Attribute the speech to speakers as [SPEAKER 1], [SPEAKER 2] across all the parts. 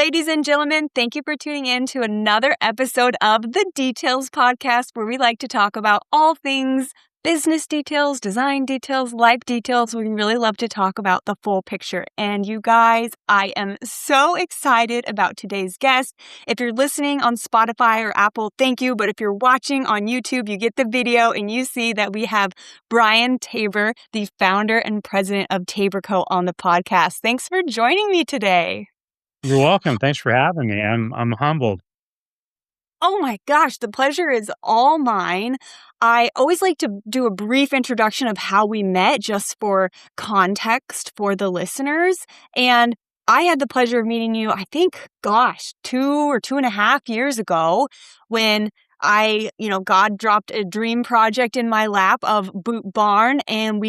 [SPEAKER 1] ladies and gentlemen, thank you for tuning in to another episode of the Details Podcast, where we like to talk about all things business details, design details, life details. We really love to talk about the full picture. And you guys, I am so excited about today's guest. If you're listening on Spotify or Apple, thank you. But if you're watching on YouTube, you get the video and you see that we have Brian Tabor, the founder and president of Tabor Co, on the podcast. Thanks for joining me today.
[SPEAKER 2] You're welcome. Thanks for having me. I'm humbled.
[SPEAKER 1] Oh my gosh, the pleasure is all mine. I always like to do a brief introduction of how we met, just for context for the listeners. And I had the pleasure of meeting you, I think, 2.5 years ago, when God dropped a dream project in my lap of Boot Barn, and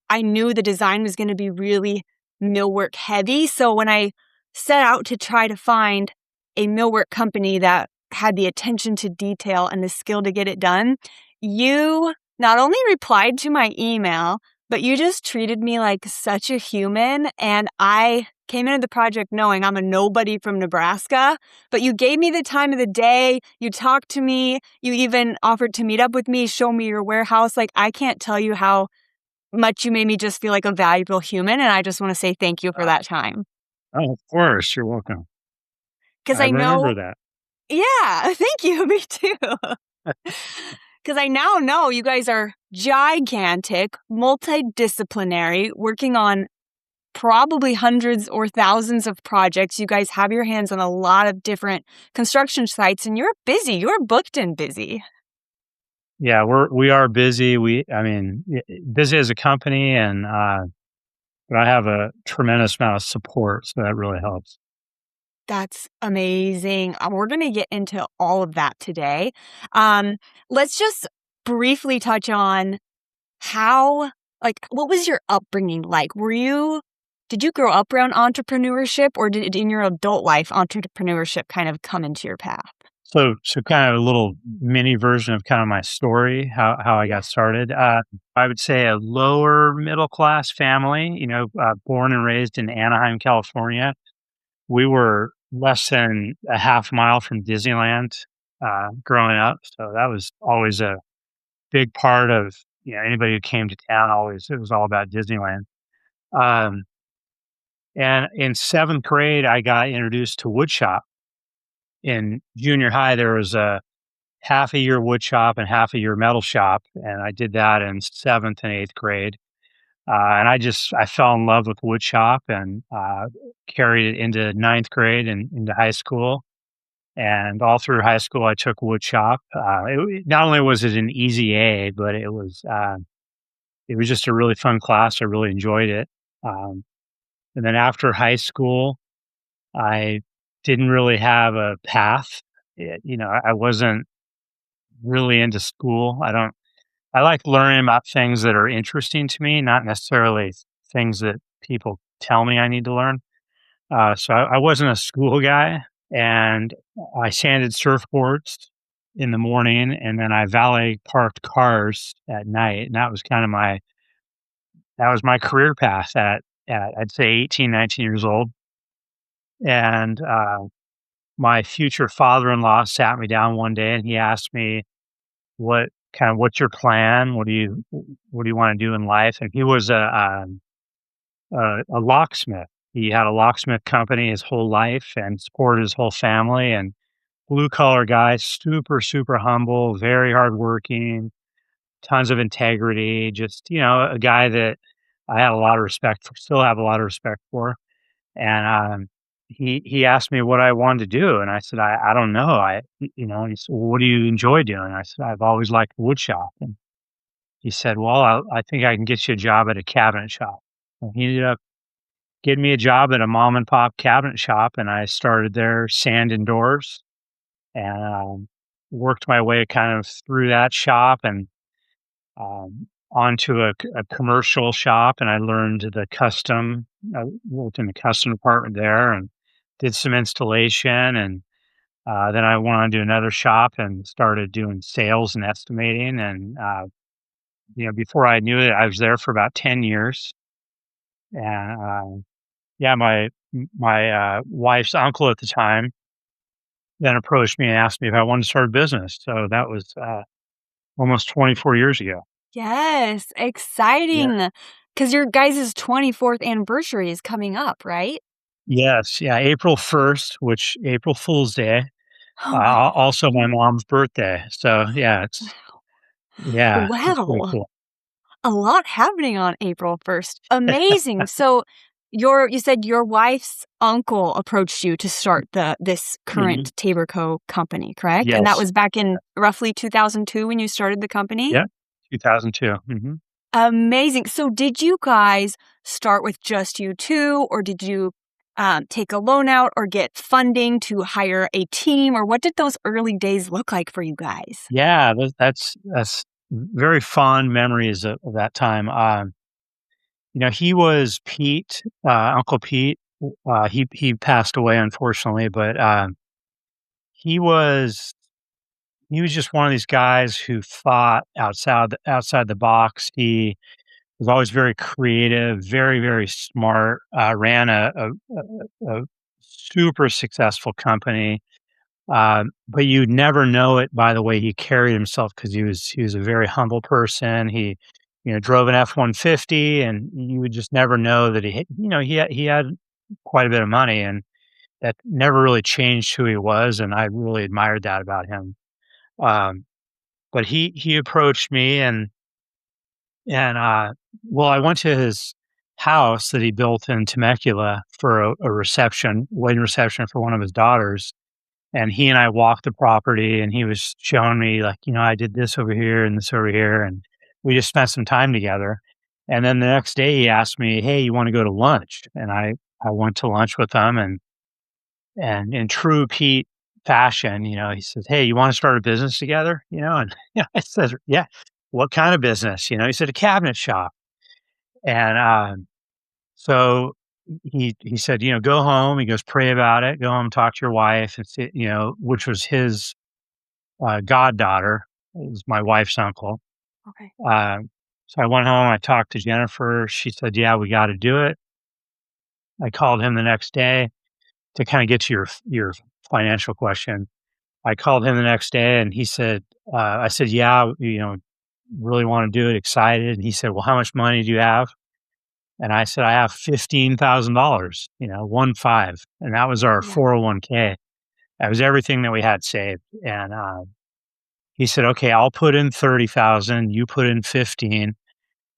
[SPEAKER 1] I knew the design was going to be really millwork heavy. So when I set out to try to find a millwork company that had the attention to detail and the skill to get it done, you not only replied to my email, but you just treated me like such a human. And I came into the project knowing I'm a nobody from Nebraska, but you gave me the time of the day. You talked to me. You even offered to meet up with me, show me your warehouse. Like, I can't tell you how much you made me just feel like a valuable human. And I just want to say thank you for that time.
[SPEAKER 2] Oh, of course. You're welcome.
[SPEAKER 1] Because
[SPEAKER 2] I
[SPEAKER 1] I know.
[SPEAKER 2] remember that.
[SPEAKER 1] Yeah, thank you. Me too. Because I now know you guys are gigantic, multidisciplinary, working on probably hundreds or thousands of projects. You guys have your hands on a lot of different construction sites, and you're busy. You're booked and busy.
[SPEAKER 2] Yeah, we are busy. Busy as a company, and but I have a tremendous amount of support, so that really helps.
[SPEAKER 1] That's amazing. We're going to get into all of that today. Let's just briefly touch on what was your upbringing like? Did you grow up around entrepreneurship, or did in your adult life entrepreneurship kind of come into your path?
[SPEAKER 2] So kind of a little mini version of kind of my story, how I got started. I would say a lower middle class family, born and raised in Anaheim, California. We were less than a half mile from Disneyland growing up. So that was always a big part of, anybody who came to town, it was all about Disneyland. And in seventh grade, I got introduced to woodshop. In junior high, there was a half a year woodshop and half a year metal shop. And I did that in seventh and eighth grade. And I fell in love with woodshop and carried it into ninth grade and into high school. And all through high school, I took woodshop. Not only was it an easy A, but it was just a really fun class. I really enjoyed it. And then after high school, I didn't really have a path. I wasn't really into school. I like learning about things that are interesting to me, not necessarily things that people tell me I need to learn. So I wasn't a school guy, and I sanded surfboards in the morning, and then I valet parked cars at night. And that was my career path at I'd say 18, 19 years old. And my future father-in-law sat me down one day and he asked me, what's your plan? What do you want to do in life? And he was a locksmith. He had a locksmith company his whole life and supported his whole family, and blue collar guy, super, super humble, very hardworking, tons of integrity, just, a guy that I had a lot of respect for, still have a lot of respect for. And he asked me what I wanted to do, and I said, I don't know. He said, well, what do you enjoy doing? I said, I've always liked wood shop. And he said, well, I think I can get you a job at a cabinet shop. And he ended up getting me a job at a mom and pop cabinet shop, and I started there sanding doors and worked my way kind of through that shop and onto a commercial shop, and I learned I worked in the custom department there and did some installation, and then I went on to another shop and started doing sales and estimating, and before I knew it, I was there for about 10 years, and yeah, my wife's uncle at the time then approached me and asked me if I wanted to start a business. So that was almost 24 years ago.
[SPEAKER 1] Yes,
[SPEAKER 2] Yeah.
[SPEAKER 1] exciting. Because your guys' 24th anniversary is coming up, right?
[SPEAKER 2] Yes. Yeah. April 1st, which April Fool's Day,
[SPEAKER 1] Oh my
[SPEAKER 2] also my mom's birthday. So yeah, it's pretty
[SPEAKER 1] Wow,
[SPEAKER 2] cool.
[SPEAKER 1] a lot happening on April 1st. Amazing. So you said your wife's uncle approached you to start this
[SPEAKER 2] Mhm.
[SPEAKER 1] current Tabor Co company, correct? And that
[SPEAKER 2] Yes.
[SPEAKER 1] was back in roughly 2002 when you started the company?
[SPEAKER 2] Yeah. 2002.
[SPEAKER 1] Amazing. So did you guys start with just you two, or did you take a loan out or get funding to hire a team, or what did those early days look like for you guys?
[SPEAKER 2] Yeah. That's very fond memories of that time. He was Pete, Uncle Pete. He passed away unfortunately, but he was he was just one of these guys who thought outside the box. He was always very creative, very, very smart, ran a super successful company, but you'd never know it by the way he carried himself because he was a very humble person. He, drove an F-150, and you would just never know that he had quite a bit of money, and that never really changed who he was, and I really admired that about him. Um, but he approached me and well, I went to his house that he built in Temecula for a reception, wedding reception for one of his daughters, and he and I walked the property, and he was showing me, like, "I did this over here and this over here," and we just spent some time together, and then the next day, he asked me, "Hey, you wanna go to lunch?" And I went to lunch with him, and in true Pete fashion, he says, "Hey, you wanna start a business together?" And, I said, "Yeah." "What kind of business?" He said, "A cabinet shop." And, so he said, "Go home." He goes, "Pray about it. Go home, talk to your wife." Which was his, goddaughter. It was my wife's uncle.
[SPEAKER 1] Okay.
[SPEAKER 2] So I went home, I talked to Jennifer. She said, "Yeah, we gotta do it." I called him the next day to kinda get to your financial question. I called him the next day and he said, I said, "Yeah, really wanna do it, excited." And he said, "Well, how much money do you have?" And I said, "I have $15,000, 1 5." And that was our
[SPEAKER 1] Yeah.
[SPEAKER 2] 401k. That was everything that we had saved. And, he said, "Okay, I'll put in 30,000, you put in 15.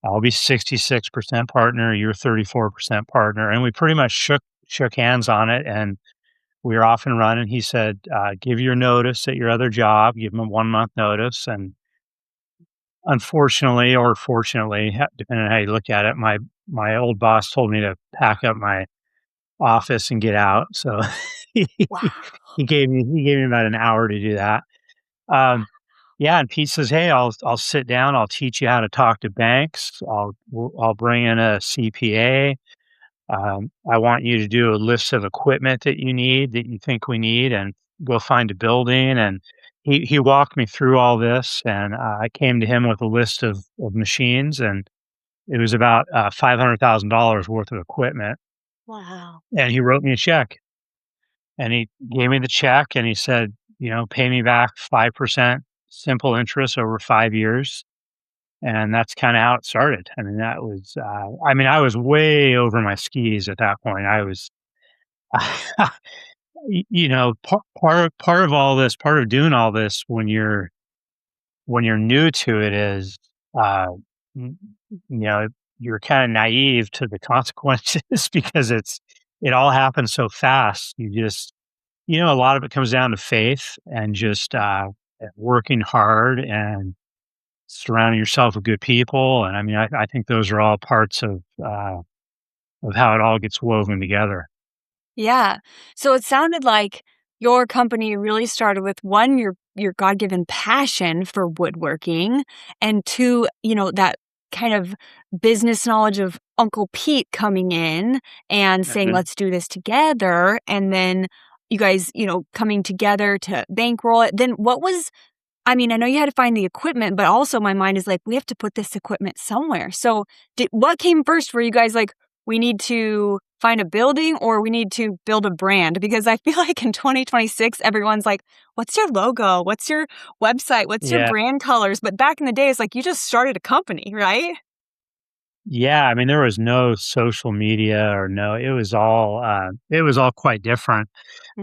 [SPEAKER 2] I'll be 66% partner, you're 34% partner." And we pretty much shook hands on it, and we were off and running. He said, "Give your notice at your other job, give them a 1 month notice." And unfortunately, or fortunately, depending on how you look at it, my old boss told me to pack up my office and get out. So he
[SPEAKER 1] Wow.
[SPEAKER 2] he gave me about an hour to do that. Yeah, and Pete says, "Hey, I'll sit down. I'll teach you how to talk to banks. I'll bring in a CPA. I want you to do a list of equipment that you need, that you think we need, and go find a building." And he walked me through all this, and I came to him with a list of machines, and it was about $500,000 worth of equipment.
[SPEAKER 1] Wow.
[SPEAKER 2] And he wrote me a check, and he gave me the check, and he said, "Pay me back 5% simple interest over 5 years." And that's kinda how it started. I mean, I was way over my skis at that point. I was part of all this, part of doing all this when you're new to it is, uh, n you're kinda naive to the consequences because it all happens so fast. A lot of it comes down to faith and just, working hard and surrounding yourself with good people. And I mean, I think those are all parts of how it all gets woven together.
[SPEAKER 1] Yeah. So it sounded like your company really started with one, your God-given passion for woodworking, and two, that kind of business knowledge of Uncle Pete coming in and saying,
[SPEAKER 2] Mhm.
[SPEAKER 1] "Let's do this together." And then you guys, coming together to bankroll it. Then I mean, I know you had to find the equipment, but also my mind is like, we have to put this equipment somewhere. So what came first? Were you guys like, we need to find a building or we need to build a brand? Because I feel like in 2026, everyone's like, what's your logo? What's your website? What's your
[SPEAKER 2] Yeah.
[SPEAKER 1] brand colors? But back in the day, it's like you just started a company, right?
[SPEAKER 2] Yeah, I mean, there was no social media or it was all quite different.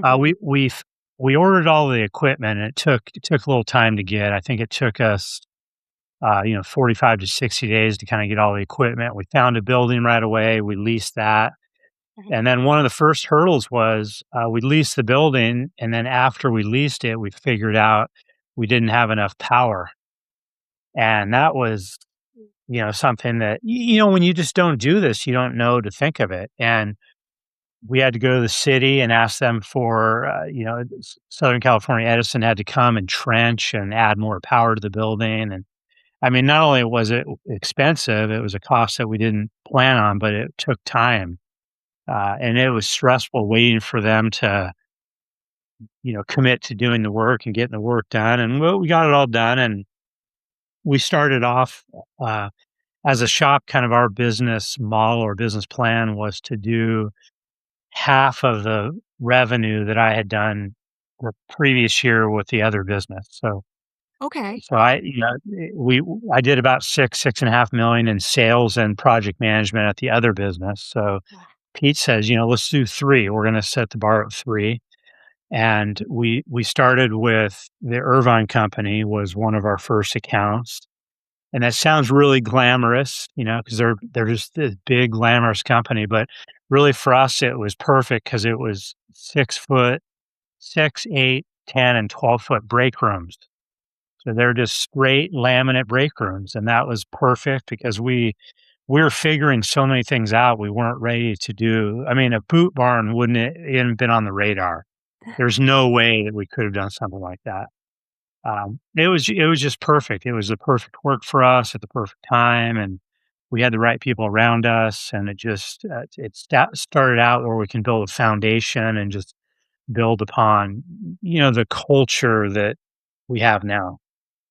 [SPEAKER 2] Uh,
[SPEAKER 1] Hmm.
[SPEAKER 2] we we f we ordered all the equipment, and it took a little time to get. I think it took us, 45 to 60 days to kinda get all the equipment. We found a building right away, we leased that, and then one of the first hurdles was, we leased the building, and then after we leased it, we figured out we didn't have enough power, and that was, something that when you just don't do this, you don't know to think of it, and we had to go to the city and ask them for, Southern California Edison had to come and trench and add more power to the building, and I mean, not only was it expensive, it was a cost that we didn't plan on, but it took time, and it was stressful waiting for them to, commit to doing the work and getting the work done, and we got it all done, and we started off, uh, as a shop, kind of our business model or business plan was to do half of the revenue that I had done the previous year with the other business. So
[SPEAKER 1] Okay.
[SPEAKER 2] so I you know, I did about 6.5 million in sales and project management at the other business. So Pete says, "Let's do 3. We're gonna set the bar at 3." And we started with the Irvine Company was one of our first accounts. And that sounds really glamorous, because they're just this big glamorous company, but really for us, it was perfect because it was 6 foot, 6, 8, 10, and 12-foot break rooms. So they're just straight laminate break rooms, and that was perfect because we were figuring so many things out we weren't ready to do. I mean, a boot barn wouldn't have even been on the radar. There's no way that we could have done something like that. It was just perfect. It was the perfect work for us at the perfect time, and we had the right people around us, and started out where we can build a foundation and just build upon, the culture that we have now.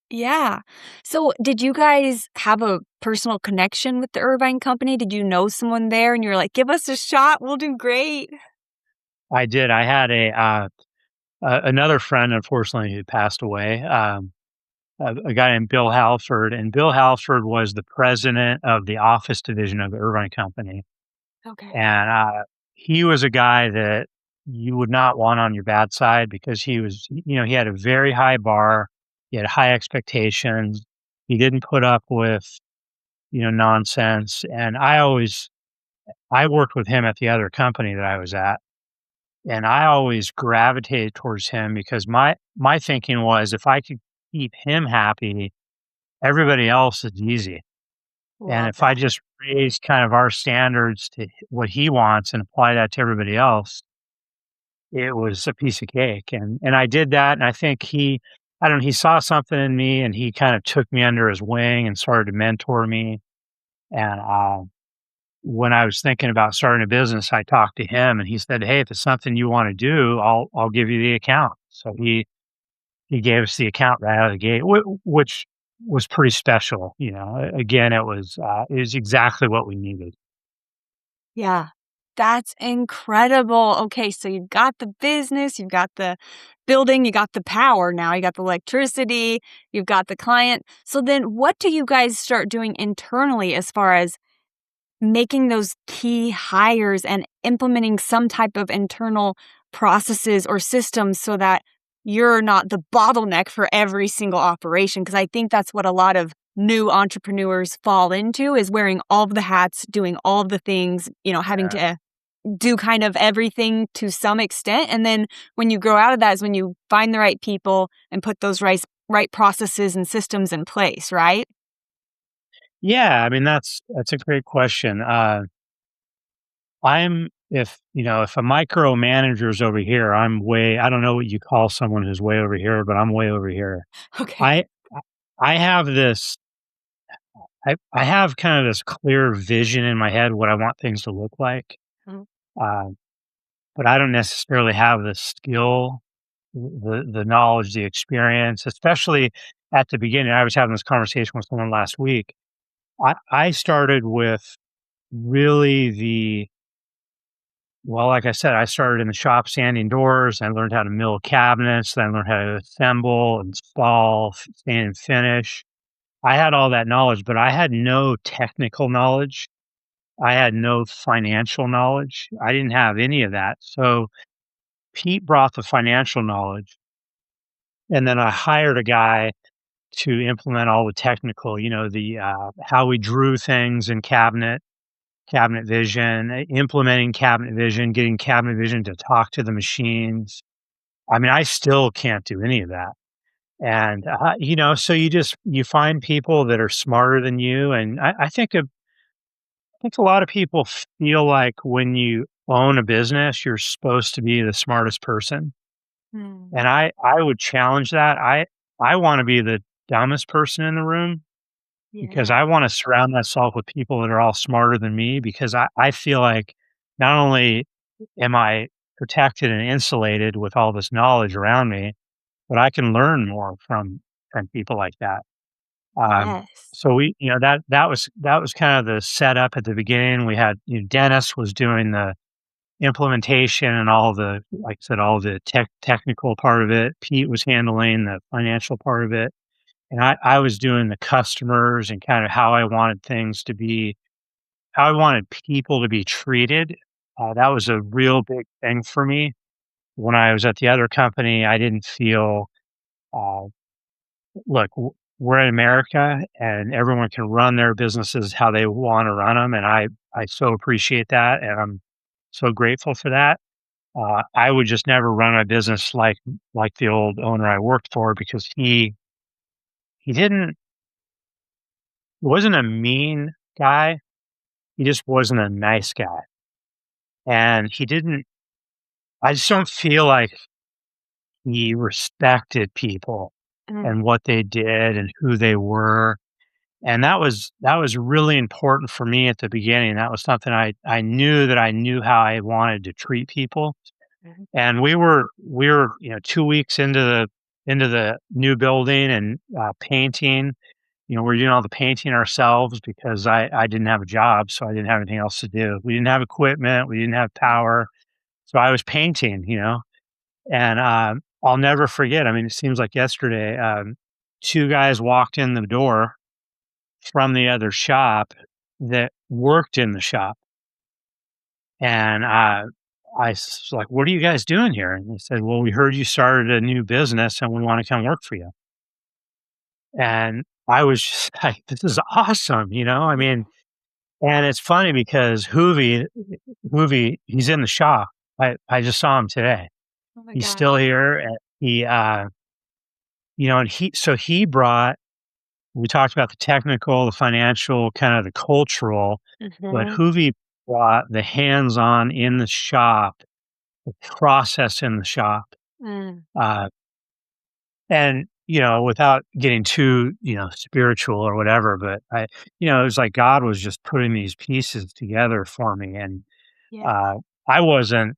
[SPEAKER 1] Yeah. So, did you guys have a personal connection with the Irvine Company? Did you know someone there and you're like, give us a shot, we'll do great?
[SPEAKER 2] I did. I had another friend, unfortunately, who passed away. A guy named Bill Halford, and Bill Halford was the president of the office division of the Irvine Company.
[SPEAKER 1] Okay.
[SPEAKER 2] And, he was a guy that you would not want on your bad side because he had a very high bar. He had high expectations. He didn't put up with, nonsense. And I worked with him at the other company that I was at, and I always gravitated towards him because my thinking was if I could keep him happy, everybody else is easy. And
[SPEAKER 1] Love
[SPEAKER 2] if I
[SPEAKER 1] that.
[SPEAKER 2] just raise kind of our standards to what he wants and apply that to everybody else, it was a piece of cake. And I did that, and I think I don't know, he saw something in me, and he kind of took me under his wing and started to mentor me. And when I was thinking about starting a business, I talked to him, and he said, "Hey, if it's something you want to do, I'll give you the account." So he gave us the account right out of the gate, which was pretty special. Again, it was exactly what we needed.
[SPEAKER 1] Yeah. That's incredible. Okay, so you've got the business, you've got the building, you got the power now, you got the electricity, you've got the client. So then what do you guys start doing internally as far as making those key hires and implementing some type of internal processes or systems so that you're not the bottleneck for every single operation? Because I think that's what a lot of new entrepreneurs fall into is wearing all of the hats, doing all of the things, having
[SPEAKER 2] Yeah.
[SPEAKER 1] to do kind of everything to some extent. And then when you grow out of that is when you find the right people and put those right processes and systems in place, right?
[SPEAKER 2] Yeah, I mean, that's a great question. If a micromanager's over here, I don't know what you call someone who's way over here, but I'm way over here.
[SPEAKER 1] Okay.
[SPEAKER 2] I I have this I have kind of this clear vision in my head what I want things to look like.
[SPEAKER 1] Mhm.
[SPEAKER 2] Uh, but I don't necessarily have the skill, the knowledge, the experience, especially at the beginning. I was having this conversation with someone last week. I started with really well, like I said, I started in the shop sanding doors. I learned how to mill cabinets. Then I learned how to assemble, install, sand and finish. I had all that knowledge, but I had no technical knowledge. I had no financial knowledge. I didn't have any of that. So Pete brought the financial knowledge, and then I hired a guy to implement all the technical, the how we drew things in cabinet vision, implementing cabinet vision, getting cabinet vision to talk to the machines. I mean, I still can't do any of that. And so you find people that are smarter than you, and I think a lot of people feel like when you own a business, you're supposed to be the smartest person.
[SPEAKER 1] Mm.
[SPEAKER 2] And I would challenge that. I want to be the dumbest person in the room because
[SPEAKER 1] Yeah.
[SPEAKER 2] I want to surround myself with people that are all smarter than me because I feel like not only am I protected and insulated with all this knowledge around me, but I can learn more from people like that. Um,
[SPEAKER 1] Yes.
[SPEAKER 2] so that was kind of the setup at the beginning. We had Dennis was doing the implementation and all the like I said, all the technical part of it. Pete was handling the financial part of it. And I was doing the customers and kind of how I wanted things to be, how I wanted people to be treated. That was a real big thing for me. When I was at the other company, I didn't feel, uh, look, we're in America and everyone can run their businesses how they want to run them. And I so appreciate that. And I'm so grateful for that. I would just never run my business like the old owner I worked for because he didn't wasn't a mean guy. He just wasn't a nice guy. And he didn't I just don't feel like he respected people
[SPEAKER 1] Mm.
[SPEAKER 2] and what they did and who they were. And that was really important for me at the beginning. That was something I knew that I knew how I wanted to treat people.
[SPEAKER 1] Mhm.
[SPEAKER 2] And we were 2 weeks into the new building and, painting. We're doing all the painting ourselves because I didn't have a job, so I didn't have anything else to do. We didn't have equipment, we didn't have power, so I was painting. And, I'll never forget, I mean, it seems like yesterday, 2 guys walked in the door from the other shop that worked in the shop, and, like, "What are you guys doing here?" And they said, "Well, we heard you started a new business, and we wanna come work for you." And I was just like, "This is awesome." I
[SPEAKER 1] Yeah.
[SPEAKER 2] mean, and it's funny because Hoovy, he's in the shop. I just saw him today.
[SPEAKER 1] Oh my
[SPEAKER 2] He's still
[SPEAKER 1] gosh.
[SPEAKER 2] here, and and he brought we talked about the technical, the financial, kind of the cultural, but
[SPEAKER 1] Mhm.
[SPEAKER 2] Hoovy brought the hands-on in the shop, the process in the shop,
[SPEAKER 1] Mm.
[SPEAKER 2] uh, and, without getting too, spiritual or whatever, but it was like God was just putting these pieces together for me, and,
[SPEAKER 1] Yeah.
[SPEAKER 2] uh, I wasn't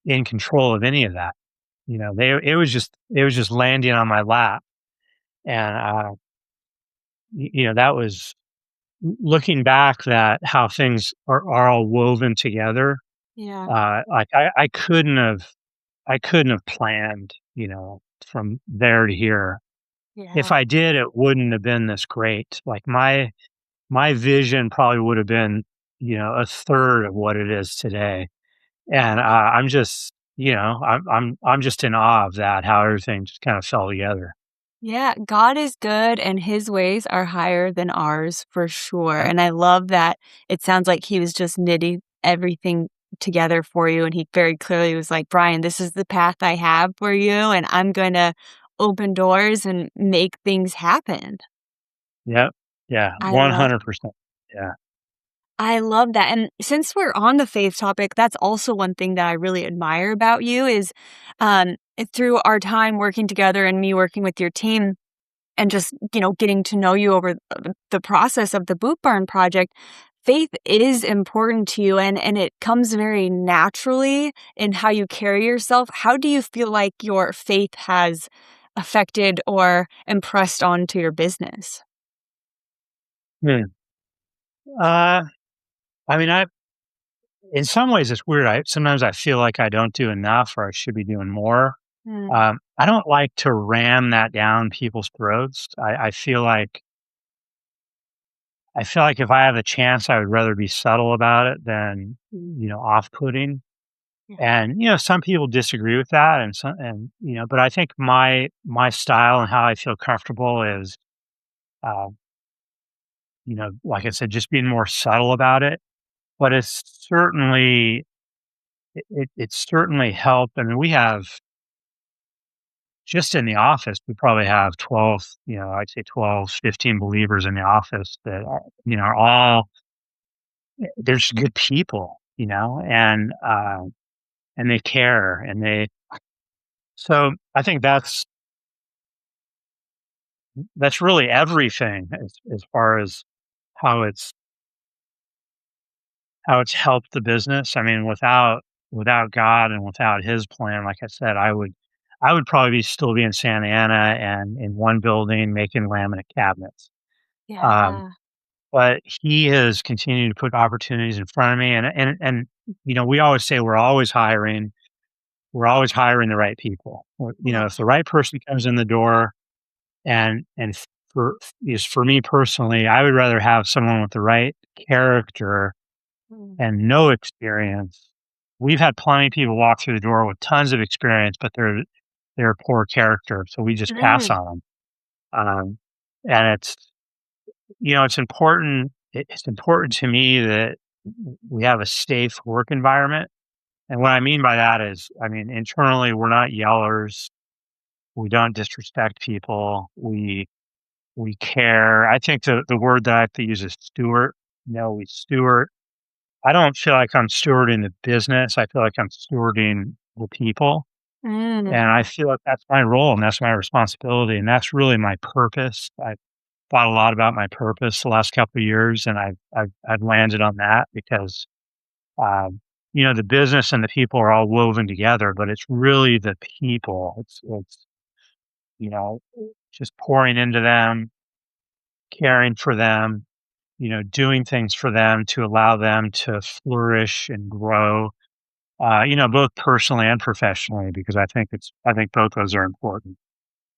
[SPEAKER 2] in control of any of that. It was just landing on my lap, and, that was looking back that how things are all woven together,
[SPEAKER 1] Yeah.
[SPEAKER 2] like, I couldn't have planned, from there to here. If
[SPEAKER 1] Yeah.
[SPEAKER 2] I did, it wouldn't have been this great. Like, my vision probably would have been, a third of what it is today, and, I'm just, I'm just in awe of that, how everything just kind of fell together.
[SPEAKER 1] Yeah, God is good and his ways are higher than ours for sure.
[SPEAKER 2] Yep,
[SPEAKER 1] And I love that it sounds like he was just knitting everything together for you. And he very clearly was like, Brian, this is the path I have for you. And I'm going to open doors and make things happen.
[SPEAKER 2] yep, yeah,
[SPEAKER 1] I love
[SPEAKER 2] 100%. Yeah,
[SPEAKER 1] I love that. And since we're on the faith topic, that's also one thing that I really admire about you is through our time working together and me working with your team, and just, getting to know you over the process of the Boot Barn project, faith is important to you and it comes very naturally in how you carry yourself. How do you feel like your faith has affected or impressed onto your business?
[SPEAKER 2] hmm. Uh, I mean, in some ways, it's weird. Sometimes I feel like I don't do enough or I should be doing more.
[SPEAKER 1] Mm.
[SPEAKER 2] I don't like to ram that down people's throats. I feel like if I have a chance, I would rather be subtle about it than, off-putting.
[SPEAKER 1] Yeah.
[SPEAKER 2] And, some people disagree with that but I think my style and how I feel comfortable is, uh, like I said, just being more subtle about it. But it's certainly helped. I mean, we have just in the office, we probably have 12, I'd say 12, 15 believers in the office that are all they're just good people, and they care so I think that's really everything as far as how it's how it's helped the business. I mean, without God and without his plan, like I said, I would probably still be in Santa Ana and in one building making laminate cabinets. Um,
[SPEAKER 1] Yeah.
[SPEAKER 2] but he has continued to put opportunities in front of me and we always say we're always hiring the right people. If the right person comes in the door and for me personally, I would rather have someone with the right character
[SPEAKER 1] Mm.
[SPEAKER 2] and no experience. We've had plenty of people walk through the door with tons of experience, but they're poor character, so we just pass
[SPEAKER 1] Mm.
[SPEAKER 2] on them. And it's important. It's important to me that we have a safe work environment. And what I mean by that is, I mean internally, we're not yellers. We don't disrespect people. We care. I think the word that I have to use is steward. We steward. I don't feel like I'm stewarding the business. I feel like I'm stewarding the people.
[SPEAKER 1] Mm.
[SPEAKER 2] And I feel like that's my role and that's my responsibility. And that's really my purpose. I thought a lot about my purpose the last couple of years and I've landed on that because the business and the people are all woven together, but it's really the people. It's you know, just pouring into them, caring for them, doing things for them to allow them to flourish and grow, both personally and professionally, because I think both those are important.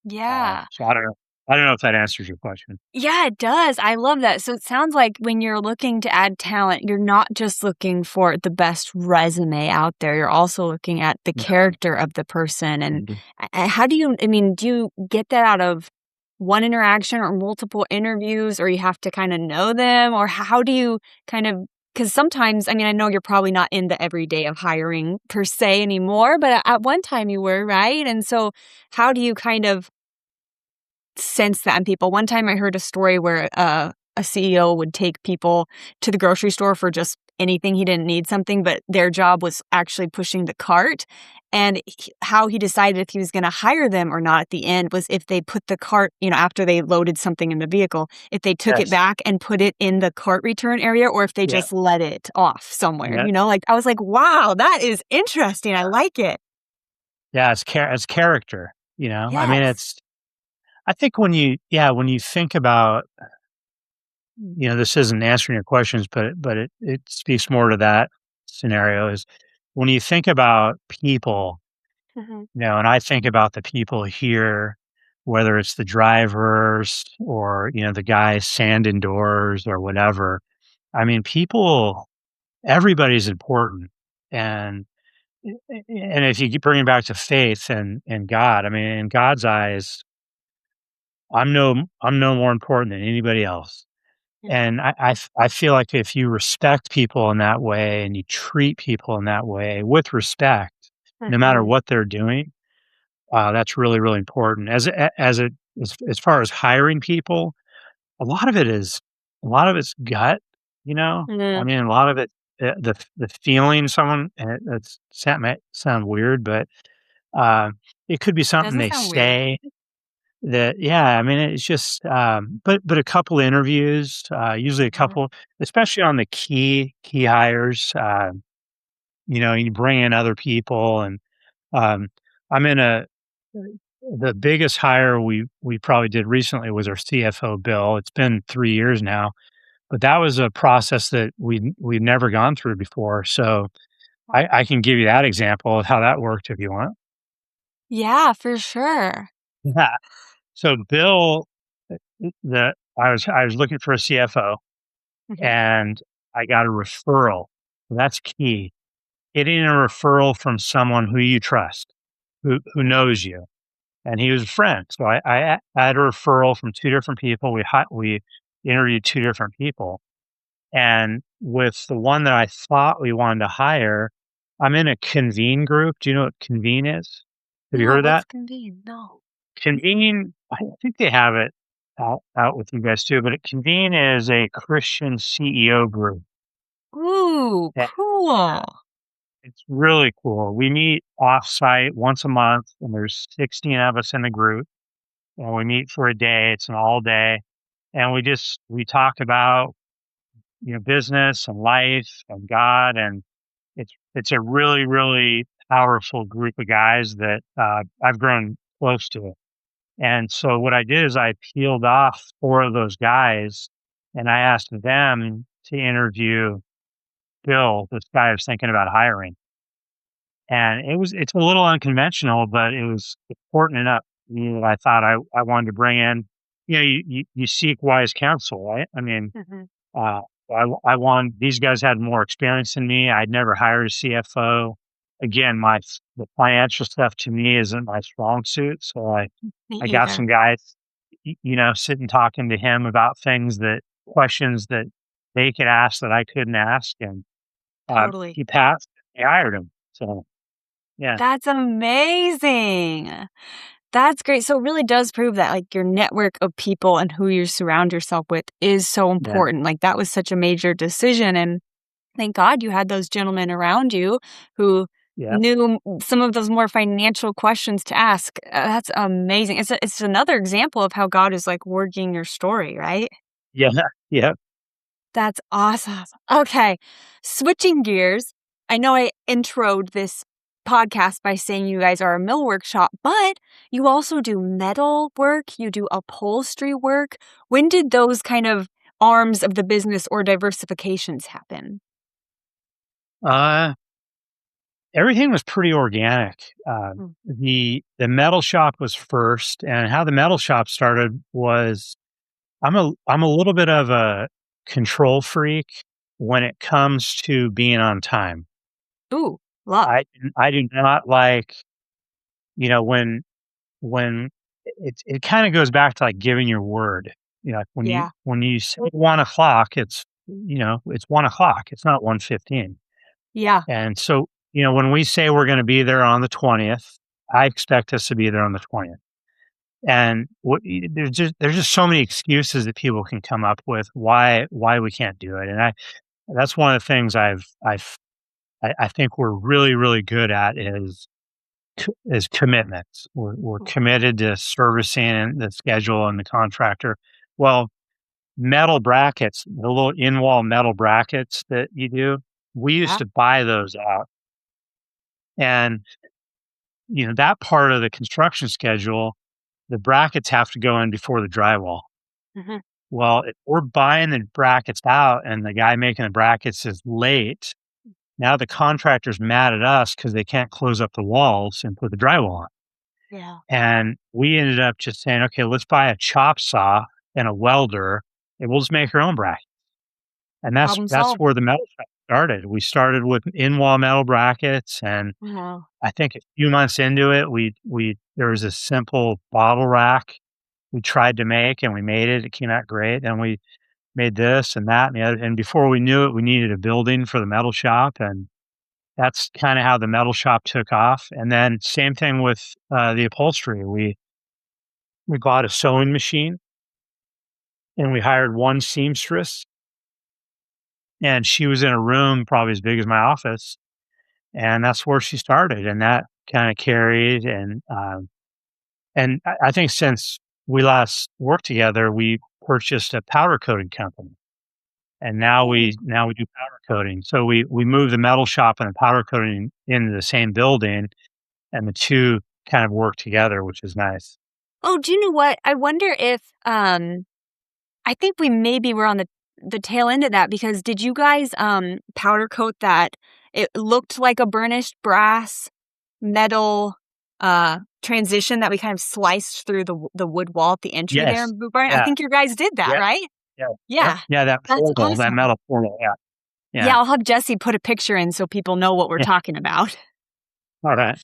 [SPEAKER 1] Yeah.
[SPEAKER 2] So I don't know if that answers your question.
[SPEAKER 1] Yeah, it does. I love that. So it sounds like when you're looking to add talent, you're not just looking for the best resume out there. You're also looking at the
[SPEAKER 2] No.
[SPEAKER 1] character of the person. And how do you, I mean, do you get that out of one interaction or multiple interviews, or you have to kind of know them? Or how do you kind of, because sometimes, I mean, I know you're probably not in the everyday of hiring per se anymore, but at one time you were, right? And so how do you kind of sense that in people? One time I heard a story where a CEO would take people to the grocery store for just anything. He didn't need something, but their job was actually pushing the cart. And how he decided if he was going to hire them or not at the end was if they put the cart, after they loaded something in the vehicle, if they took it
[SPEAKER 2] Yes.
[SPEAKER 1] back and put it in the cart return area, or if they
[SPEAKER 2] Yeah.
[SPEAKER 1] just let it off somewhere,
[SPEAKER 2] Yeah.
[SPEAKER 1] like I was like, wow, that is interesting. I like it.
[SPEAKER 2] Yeah. It's character. I mean,
[SPEAKER 1] Yes.
[SPEAKER 2] I think when you think about, this isn't answering your questions, but it speaks more to that scenario is when you think about people,
[SPEAKER 1] Mhm.
[SPEAKER 2] and I think about the people here, whether it's the drivers or, the guys sanding doors or whatever. I mean, everybody's important. And and if you keep bringing it back to faith and God, I mean, in God's eyes, I'm no more important than anybody else.
[SPEAKER 1] Yeah.
[SPEAKER 2] And I feel like if you respect people in that way and you treat people in that way with respect, no matter
[SPEAKER 1] Mhm.
[SPEAKER 2] what they're doing, that's really, really important. As far as hiring people, a lot of it is a lot of it's gut, I
[SPEAKER 1] Mhm.
[SPEAKER 2] mean, a lot of it, the feeling someone, and might sound weird, but, uh, it could be something
[SPEAKER 1] Doesn't
[SPEAKER 2] they
[SPEAKER 1] sound weird.
[SPEAKER 2] say that yeah, I mean, it's just, but a couple interviews, usually a
[SPEAKER 1] Mhm.
[SPEAKER 2] couple, especially on the key hires, you bring in other people and, um, I'm in the biggest hire we probably did recently was our CFO, Bill. It's been 3 years now, but that was a process that we've never gone through before. So I can give you that example of how that worked if you want.
[SPEAKER 1] Yeah, for sure.
[SPEAKER 2] Yeah. So Bill, the I was looking for a CFO,
[SPEAKER 1] Mhm.
[SPEAKER 2] and I got a referral. That's key. Getting a referral from someone who you trust, who knows you, and he was a friend. So I had a referral from 2 different people. We interviewed 2 different people, and with the one that I thought we wanted to hire, I'm in a Convene group. Do you know what Convene is? Have you
[SPEAKER 1] No,
[SPEAKER 2] heard of
[SPEAKER 1] what's
[SPEAKER 2] that?
[SPEAKER 1] convenient? No.
[SPEAKER 2] Convene, I think they have it out with you guys too, but Convene is a Christian CEO group.
[SPEAKER 1] Ooh,
[SPEAKER 2] Yeah,
[SPEAKER 1] cool.
[SPEAKER 2] it's really cool. We meet offsite once a month, and there's 16 of us in the group, and we meet for a day. It's an all day, and we talk about business and life and God, and it's a really really powerful group of guys that I've grown close to. And so what I did is I peeled off 4 of those guys, and I asked them to interview Bill, this guy I was thinking about hiring. And it's a little unconventional, but it was important enough to me that I thought I wanted to bring in. You seek wise counsel, right? I mean,
[SPEAKER 1] Mhm.
[SPEAKER 2] uh, I want these guys had more experience than me. I'd never hired a CFO. Again, the financial stuff to me isn't my strong suit, so
[SPEAKER 1] Me
[SPEAKER 2] I got
[SPEAKER 1] either.
[SPEAKER 2] some guys, sitting talking to him about questions that they could ask that I couldn't ask, and
[SPEAKER 1] Totally.
[SPEAKER 2] he passed. I hired him. So yeah,
[SPEAKER 1] That's amazing. That's great. So it really does prove that like your network of people and who you surround yourself with is so
[SPEAKER 2] yeah,
[SPEAKER 1] important. Like that was such a major decision. And thank God you had those gentlemen around you who
[SPEAKER 2] yeah,
[SPEAKER 1] knew some of those more financial questions to ask. That's amazing. It's another example of how God is like working your story, right?
[SPEAKER 2] yeah, yeah.
[SPEAKER 1] That's awesome. Okay. Switching gears. I know I introed this podcast by saying you guys are a millwork shop, but you also do metal work, you do upholstery work. When did those kind of arms of the business or diversifications happen?
[SPEAKER 2] Uh, Everything was pretty organic.
[SPEAKER 1] Mm.
[SPEAKER 2] The metal shop was first, and how the metal shop started was I'm a little bit of a control freak when it comes to being on time.
[SPEAKER 1] Ooh, love.
[SPEAKER 2] I do not like, when it kind of goes back to like giving your word. Like
[SPEAKER 1] Yeah.
[SPEAKER 2] when you say 1 o'clock, it's 1 o'clock. It's not 1:15.
[SPEAKER 1] Yeah.
[SPEAKER 2] And so, when we say we're going to be there on the 20th, I expect us to be there on the 20th. And there's just so many excuses that people can come up with why we can't do it. And that's one of the things I think we're really really good at is commitments. We're
[SPEAKER 1] Ooh,
[SPEAKER 2] committed to servicing the schedule and the contractor. Well, metal brackets, the little in wall metal brackets that you do, we used
[SPEAKER 1] yeah.
[SPEAKER 2] to buy those out, and that part of the construction schedule, the brackets have to go in before the drywall.
[SPEAKER 1] Mhm.
[SPEAKER 2] Well, if we're buying the brackets out and the guy making the brackets is late, now the contractor's mad at us because they can't close up the walls and put the drywall on.
[SPEAKER 1] Yeah.
[SPEAKER 2] And we ended up just saying, okay, let's buy a chop saw and a welder, and we'll just make our own bracket. And
[SPEAKER 1] Problem
[SPEAKER 2] that's
[SPEAKER 1] solved.
[SPEAKER 2] where the metal shop started. We started with in wall metal brackets, and
[SPEAKER 1] Wow.
[SPEAKER 2] I think a few months into it, we there was a simple bottle rack we tried to make, and we made it. It came out great, and we made this and that and the other. And before we knew it, we needed a building for the metal shop, and that's kind of how the metal shop took off. And then same thing with the upholstery. We bought a sewing machine, and we hired one seamstress, and she was in a room probably as big as my office, and that's where she started, and that kind of carried. And I think since we last worked together, we purchased a powder coating company, and
[SPEAKER 1] Ooh.
[SPEAKER 2] now we do powder coating. So we moved the metal shop and the powder coating into the same building, and the two kind of work together, which is nice.
[SPEAKER 1] Oh, do you know what? I wonder if I think we maybe were on the the tail end of that because did you guys powder coat that? It looked like a burnished brass metal transition that we kind of sliced through the wood wall at the entry there
[SPEAKER 2] Yes.
[SPEAKER 1] in Boot Barn. I
[SPEAKER 2] Yeah.
[SPEAKER 1] think you guys did that,
[SPEAKER 2] Yeah.
[SPEAKER 1] right?
[SPEAKER 2] Yeah. Yep.
[SPEAKER 1] Yeah,
[SPEAKER 2] Yeah. That
[SPEAKER 1] that's
[SPEAKER 2] portal, that
[SPEAKER 1] awesome.
[SPEAKER 2] metal portal. Yeah.
[SPEAKER 1] Yeah,
[SPEAKER 2] Yeah.
[SPEAKER 1] I'll have Jesse put a picture in so people know what we're
[SPEAKER 2] Yeah.
[SPEAKER 1] talking about.
[SPEAKER 2] All right.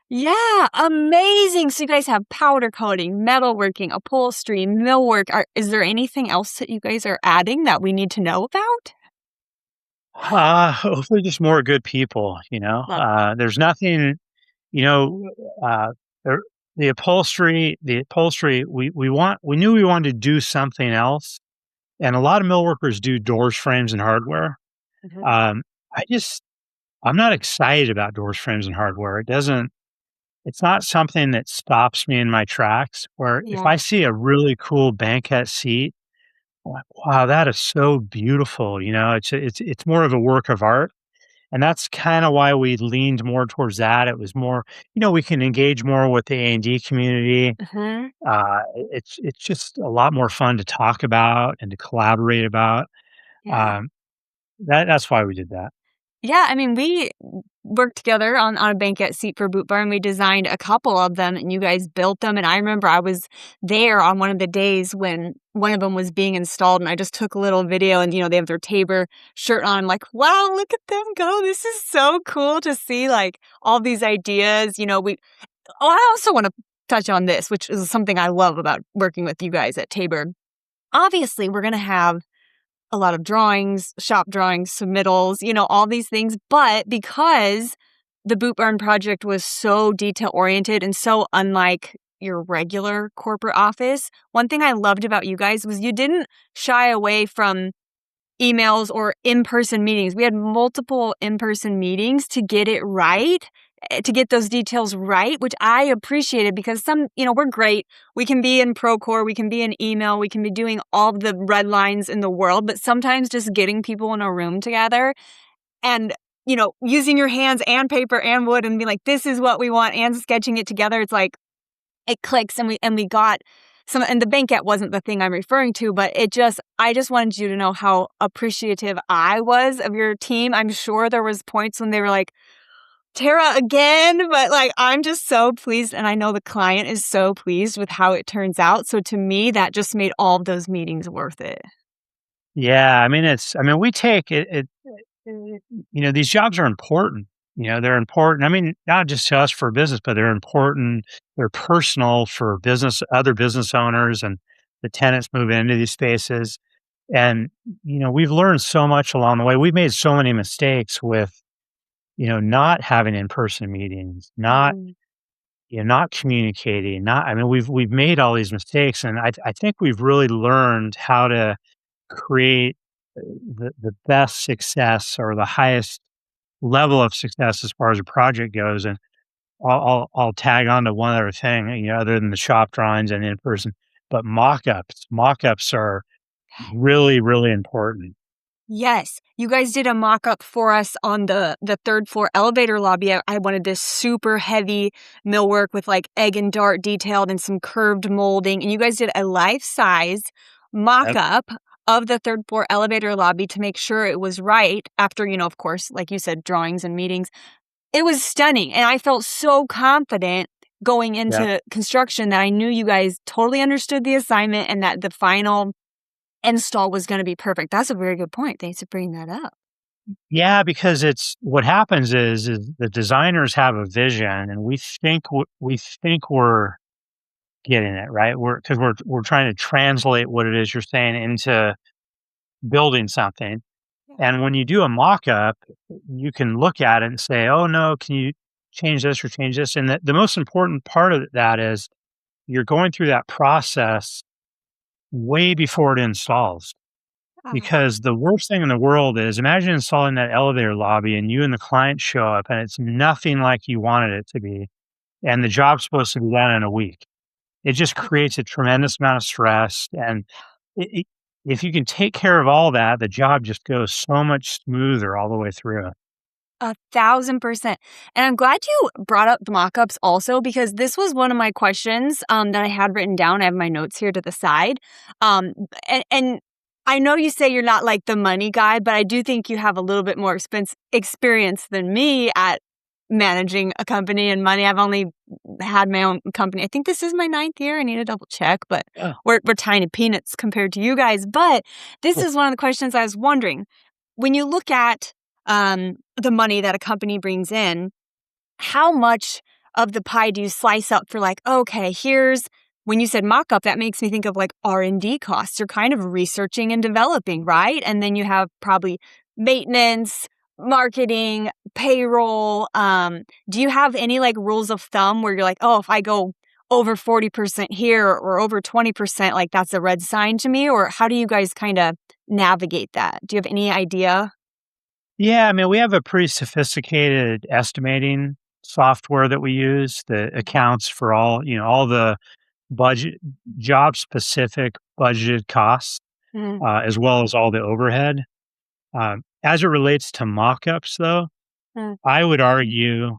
[SPEAKER 1] Yeah, amazing. So you guys have powder coating, metalworking, upholstery, millwork. Is there anything else that you guys are adding that we need to know about?
[SPEAKER 2] Hopefully just more good people,
[SPEAKER 1] Love
[SPEAKER 2] there's nothing, you know, uh, the, the upholstery, we knew we wanted to do something else. And a lot of millworkers do doors, frames, and hardware.
[SPEAKER 1] that.
[SPEAKER 2] Um, I'm not excited about doors, frames, and hardware. It's not something that stops me in my tracks. Where if
[SPEAKER 1] Yeah.
[SPEAKER 2] I see a really cool banquette seat, I'm like, wow, that is so beautiful. It's more of a work of art. And that's kind of why we leaned more towards that. It was more, we can engage more with the A&D community.
[SPEAKER 1] Mhm.
[SPEAKER 2] It's just a lot more fun to talk about and to collaborate about.
[SPEAKER 1] Yeah.
[SPEAKER 2] Um, that's why we did that.
[SPEAKER 1] Yeah, I mean, we worked together on a banquette seat for Boot Barn. We designed a couple of them, and you guys built them. And I remember I was there on one of the days when one of them was being installed, and I just took a little video. And they have their Tabor shirt on. I'm like, wow, look at them go! This is so cool to see, like all these ideas. We. Oh, I also want to touch on this, which is something I love about working with you guys at Tabor. Obviously, we're gonna have a lot of drawings, shop drawings, submittals, all these things. But because the Boot Barn project was so detail oriented and so unlike your regular corporate office, one thing I loved about you guys was you didn't shy away from emails or in-person meetings. We had multiple in-person meetings to get it right, to get those details right, which I appreciated because we're great. We can be in Procore, we can be in email, we can be doing all the red lines in the world, but sometimes just getting people in a room together and, using your hands and paper and wood and be like, this is what we want and sketching it together. It's like, it clicks and we got some, and the banquette wasn't the thing I'm referring to, but I just wanted you to know how appreciative I was of your team. I'm sure there was points when they were like, Tara again, but like, I'm just so pleased. And I know the client is so pleased with how it turns out. So to me, that just made all of those meetings worth it.
[SPEAKER 2] Yeah, we take it. These jobs are important. They're important. I mean, not just to us for business, but they're important. They're personal for other business owners and the tenants move into these spaces. And, we've learned so much along the way. We've made so many mistakes with, not having in-person meetings,
[SPEAKER 1] Mm.
[SPEAKER 2] not communicating, we've made all these mistakes. And I think we've really learned how to create the best success or the highest level of success as far as a project goes. And I'll tag on to one other thing, other than the shop drawings and in person, but mock-ups are really, really important.
[SPEAKER 1] Yes, you guys did a mock-up for us on the third floor elevator lobby. I wanted this super heavy millwork with like egg and dart detailed and some curved molding, and you guys did a life-size
[SPEAKER 2] Yep.
[SPEAKER 1] mock-up of the third floor elevator lobby to make sure it was right after, of course, like you said, drawings and meetings. It was stunning, and I felt so confident going
[SPEAKER 2] Yep.
[SPEAKER 1] into construction that I knew you guys totally understood the assignment and that the final install was gonna be perfect. That's a very good point. Thanks for bringing that up.
[SPEAKER 2] Yeah, because it's what happens is the designers have a vision, and we think we're getting it right. We're trying to translate what it is you're saying into building something.
[SPEAKER 1] Yeah.
[SPEAKER 2] And when you do a mock-up, you can look at it and say, "Oh, no, can you change this or change this?" And the most important part of that is you're going through that process way before it installs.
[SPEAKER 1] Ah,
[SPEAKER 2] Because the worst thing in the world is imagine installing that elevator lobby and you and the client show up and it's nothing like you wanted it to be, and the job's supposed to be done in a week. It just
[SPEAKER 1] yeah.
[SPEAKER 2] creates a tremendous amount of stress, and it if you can take care of all that, the job just goes so much smoother all the way through.
[SPEAKER 1] 1,000%. And I'm glad you brought up the mock-ups also because this was one of my questions, that I had written down. I have my notes here to the side. And I know you say you're not like the money guy, but I do think you have a little bit more experience than me at managing a company and money. I've only had my own company. I think this is my 9th year. I need to double check, but
[SPEAKER 2] Oh,
[SPEAKER 1] we're tiny peanuts compared to you guys. But this
[SPEAKER 2] cool.
[SPEAKER 1] is one of the questions I was wondering. When you look at the money that a company brings in, how much of the pie do you slice up for like, okay, here's when you said mock up, that makes me think of like R&D costs. You're kind of researching and developing, right? And then you have probably maintenance, marketing, payroll. Do you have any like rules of thumb where you're like, oh, if I go over 40% here or over 20%, like that's a red sign to me? Or how do you guys kind of navigate that? Do you have any idea?
[SPEAKER 2] Yeah, I mean, we have a pretty sophisticated estimating software that we use that accounts for all the budget job specific budgeted costs,
[SPEAKER 1] Mm,
[SPEAKER 2] as well as all the overhead. As it relates to mock-ups, though,
[SPEAKER 1] mm,
[SPEAKER 2] I would argue,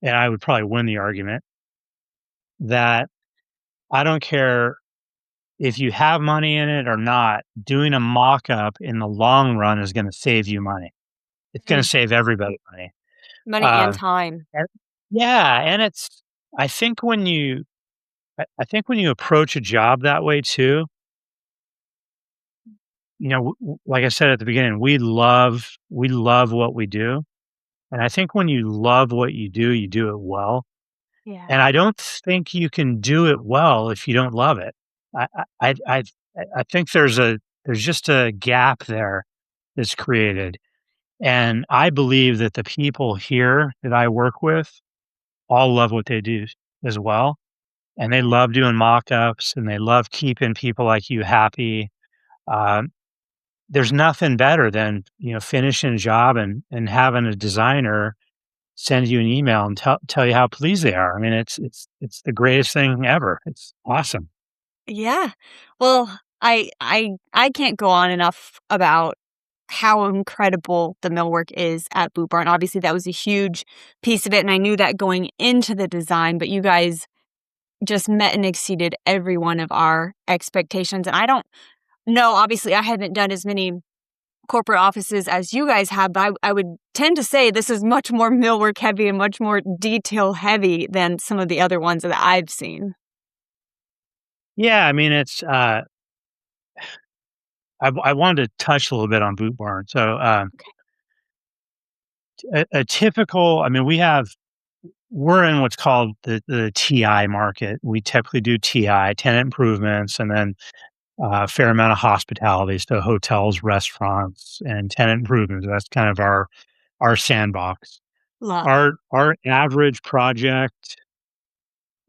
[SPEAKER 2] and I would probably win the argument, that I don't care if you have money in it or not, doing a mock-up in the long run is gonna save you money. It's gonna
[SPEAKER 1] mm.
[SPEAKER 2] save everybody money.
[SPEAKER 1] Money and
[SPEAKER 2] Uh,
[SPEAKER 1] time.
[SPEAKER 2] and yeah, and I think when you I think when you approach a job that way too, like I said at the beginning, we love what we do, and I think when you love what you do it well,
[SPEAKER 1] Yeah.
[SPEAKER 2] and I don't think you can do it well if you don't love it. I I I I I think there's just a gap there that's created, and I believe that the people here that I work with all love what they do as well, and they love doing mock-ups, and they love keeping people like you happy. Um, there's nothing better than, finishing a job and having a designer send you an email and tell you how pleased they are. I mean, it's the greatest thing ever. It's awesome.
[SPEAKER 1] Yeah. Well, I can't go on enough about how incredible the millwork is at Boot Barn. Obviously, that was a huge piece of it, and I knew that going into the design, but you guys just met and exceeded every one of our expectations. And I don't know, obviously, I haven't done as many corporate offices as you guys have, but I would tend to say this is much more millwork heavy and much more detail heavy than some of the other ones that I've seen.
[SPEAKER 2] Yeah, I mean, I wanted to touch a little bit on Boot Barn. So, a typical I mean, we're in what's called the TI market. We typically do TI, tenant improvements, and then a fair amount of hospitality, so hotels, restaurants, and tenant improvements. That's kind of our sandbox.
[SPEAKER 1] Love.
[SPEAKER 2] Our average project,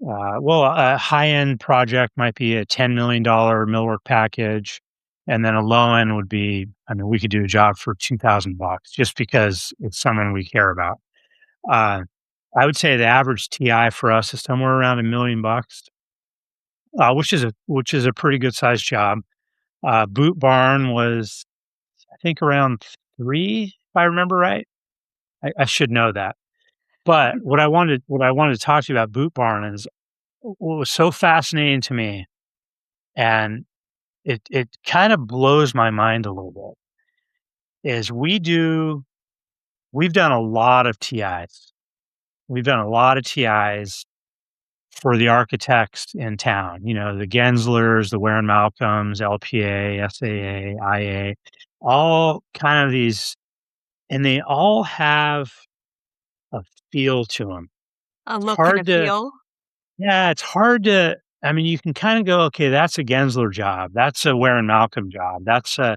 [SPEAKER 2] a high-end project might be a $10 million millwork package, and then a low end would be, I mean, we could do a job for 2,000 bucks just because it's someone we care about. Uh, I would say the average TI for us is somewhere around $1 million, which is a pretty good sized job. Boot Barn was, I think, around 3, if I remember right. I should know that. But what I wanted to talk to you about Boot Barn is what was so fascinating to me, and it kind of blows my mind a little bit, is we've done a lot of TIs. We've done a lot of TIs for the architects in town, the Genslers, the Ware& and Malcolms, LPA, SAA, IA, all kind of these, and they all have a feel to them.
[SPEAKER 1] A
[SPEAKER 2] It's
[SPEAKER 1] look and
[SPEAKER 2] hard
[SPEAKER 1] a
[SPEAKER 2] to
[SPEAKER 1] feel.
[SPEAKER 2] Yeah, it's hard to I mean, you can kinda go, "Okay, that's a Gensler job. That's a Ware& and Malcolm job. That's a"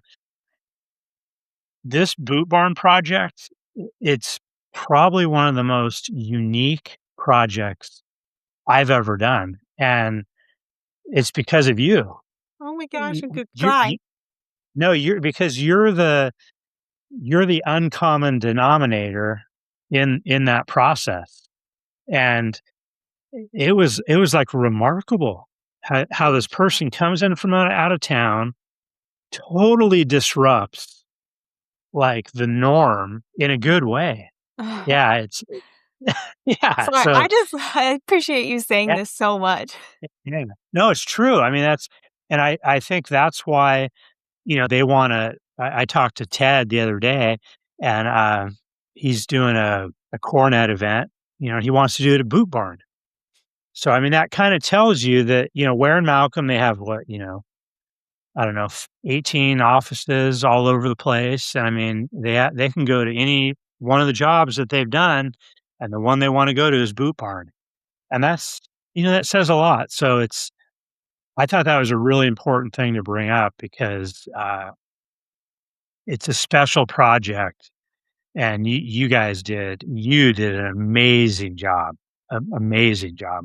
[SPEAKER 2] This Boot Barn project, it's probably one of the most unique projects I've ever done, and it's because of you.
[SPEAKER 1] Oh my gosh,
[SPEAKER 2] Y
[SPEAKER 1] a good
[SPEAKER 2] you
[SPEAKER 1] cry.
[SPEAKER 2] No, because you're the uncommon denominator in that process, and it was, like, remarkable how this person comes in from out of town, totally disrupts, like, the norm in a good way. Yeah, it's yeah,
[SPEAKER 1] So
[SPEAKER 2] so
[SPEAKER 1] I appreciate you saying
[SPEAKER 2] yeah,
[SPEAKER 1] this so much.
[SPEAKER 2] yeah. No, it's true. I mean, and I think that's why they wanna I talked to Ted the other day, and, he's doing a cornet event, he wants to do it at Boot Barn. So, I mean, that kinda tells you that, Ware and Malcolm, they have what, I don't know, 18 offices all over the place, and I mean, they can go to any one of the jobs that they've done, and the one they wanna go to is Boot Barn, and that says a lot. So I thought that was a really important thing to bring up because, it's a special project, and you did an amazing job, amazing job.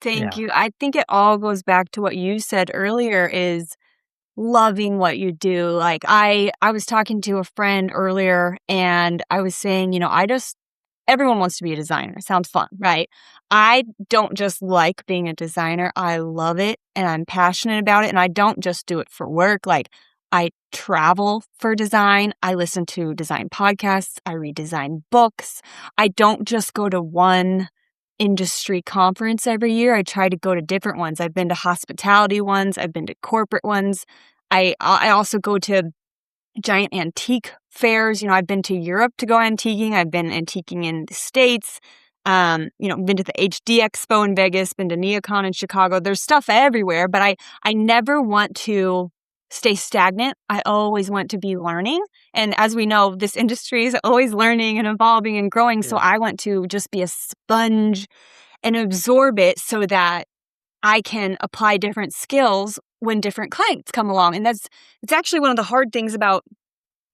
[SPEAKER 1] Thank
[SPEAKER 2] Yeah,
[SPEAKER 1] you. I think it all goes back to what you said earlier is loving what you do. Like I was talking to a friend earlier and I was saying, I just everyone wants to be a designer. It sounds fun, right? I don't just like being a designer. I love it and I'm passionate about it and I don't just do it for work. Like I travel for design. I listen to design podcasts. I read design books. I don't just go to one industry conference every year. I try to go to different ones. I've been to hospitality ones, I've been to corporate ones. I also go to giant antique fairs. I've been to Europe to go antiquing. I've been antiquing in the States. Been to the HD Expo in Vegas, been to NeoCon in Chicago. There's stuff everywhere, but I never want to stay stagnant. I always want to be learning. And as we know, this industry is always learning and evolving and growing. So
[SPEAKER 2] yeah,
[SPEAKER 1] I want to just be a sponge and absorb it so that I can apply different skills when different clients come along. And it's actually one of the hard things about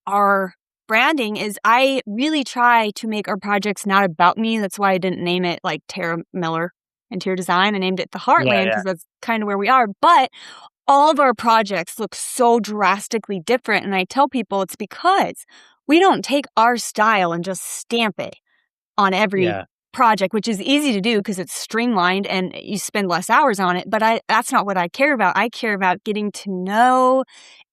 [SPEAKER 1] our branding is I really try to make our projects not about me. That's why I didn't name it like Tara Miller Interior Design. I named it the
[SPEAKER 2] yeah,
[SPEAKER 1] Heartland
[SPEAKER 2] yeah,
[SPEAKER 1] because that's kind of where we are. But all of our projects look so drastically different. And I tell people it's because we don't take our style and just stamp it on every
[SPEAKER 2] yeah,
[SPEAKER 1] project, which is easy to do because it's streamlined and you spend less hours on it. But that's not what I care about. I care about getting to know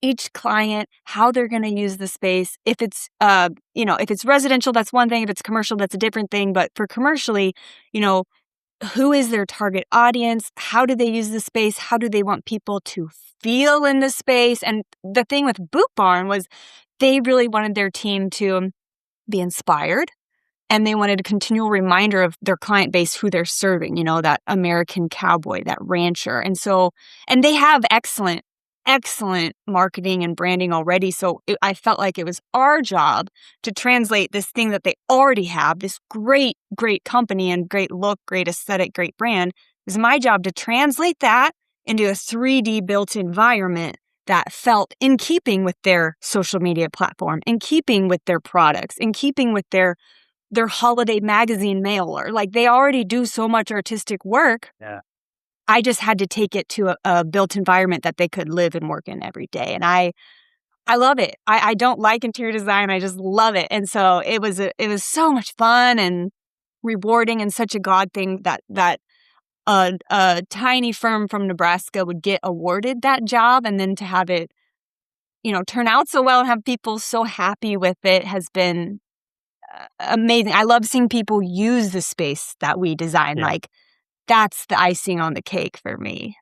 [SPEAKER 1] each client, how they're going to use the space. If it's, if it's residential, that's one thing. If it's commercial, that's a different thing. But for commercially, you know, who is their target audience? How do they use the space? How do they want people to feel in the space? And the thing with Boot Barn was they really wanted their team to be inspired and they wanted a continual reminder of their client base, who they're serving, that American cowboy, that rancher. And they have excellent, excellent marketing and branding already. So I felt like it was our job to translate this thing that they already have, this great, great company and great look, great aesthetic, great brand. It was my job to translate that into a 3D built environment that felt in keeping with their social media platform, in keeping with their products, in keeping with their holiday magazine mailer. Like they already do so much artistic work.
[SPEAKER 2] yeah.
[SPEAKER 1] I just had to take it to a built environment that they could live and work in every day. And I love it. I don't like interior design. I just love it. And so it was so much fun and rewarding and such a God thing that a tiny firm from Nebraska would get awarded that job and then to have it, turn out so well and have people so happy with it has been amazing. I love seeing people use the space that we design.
[SPEAKER 2] Yeah.
[SPEAKER 1] Like that's the icing on the cake for me.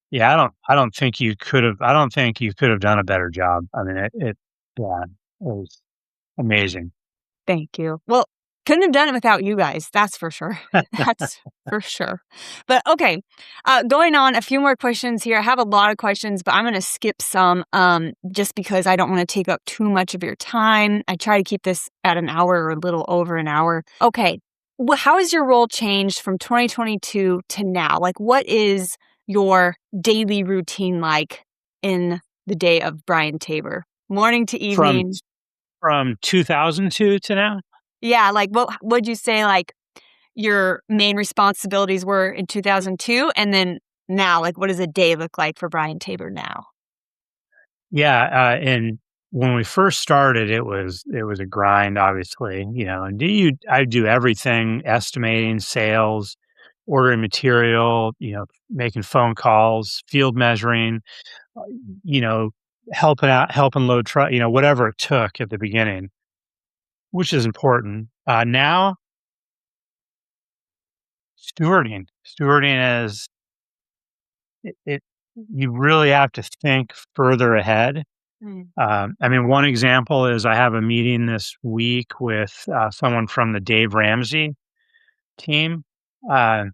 [SPEAKER 2] Yeah, I don't think you could have done a better job. I mean, yeah, it was amazing.
[SPEAKER 1] Thank you. Well, couldn't have done it without you guys. That's for sure. That's for sure. But okay, going on a few more questions here. I have a lot of questions, but I'm going to skip some just because I don't want to take up too much of your time. I try to keep this at an hour or a little over an hour. Okay. Well, how has your role changed from 2022 to now? Like, what is your daily routine like in the day of Brian Tabor? Morning to
[SPEAKER 2] From
[SPEAKER 1] evening?
[SPEAKER 2] from 2002 to now?
[SPEAKER 1] Yeah, like, what would you say, like, your main responsibilities were in 2002, and then now, like, what does a day look like for Brian Tabor now?
[SPEAKER 2] Yeah, and when we first started, it was a grind, obviously, and I do everything, estimating, sales, ordering material, making phone calls, field measuring, uh, you know, helping out, helping load truck, whatever it took at the beginning, which is important. Now, stewarding is it. you really have to think further ahead.
[SPEAKER 1] Mm.
[SPEAKER 2] I mean, one example is I have a meeting this week with someone from the Dave Ramsey team uh,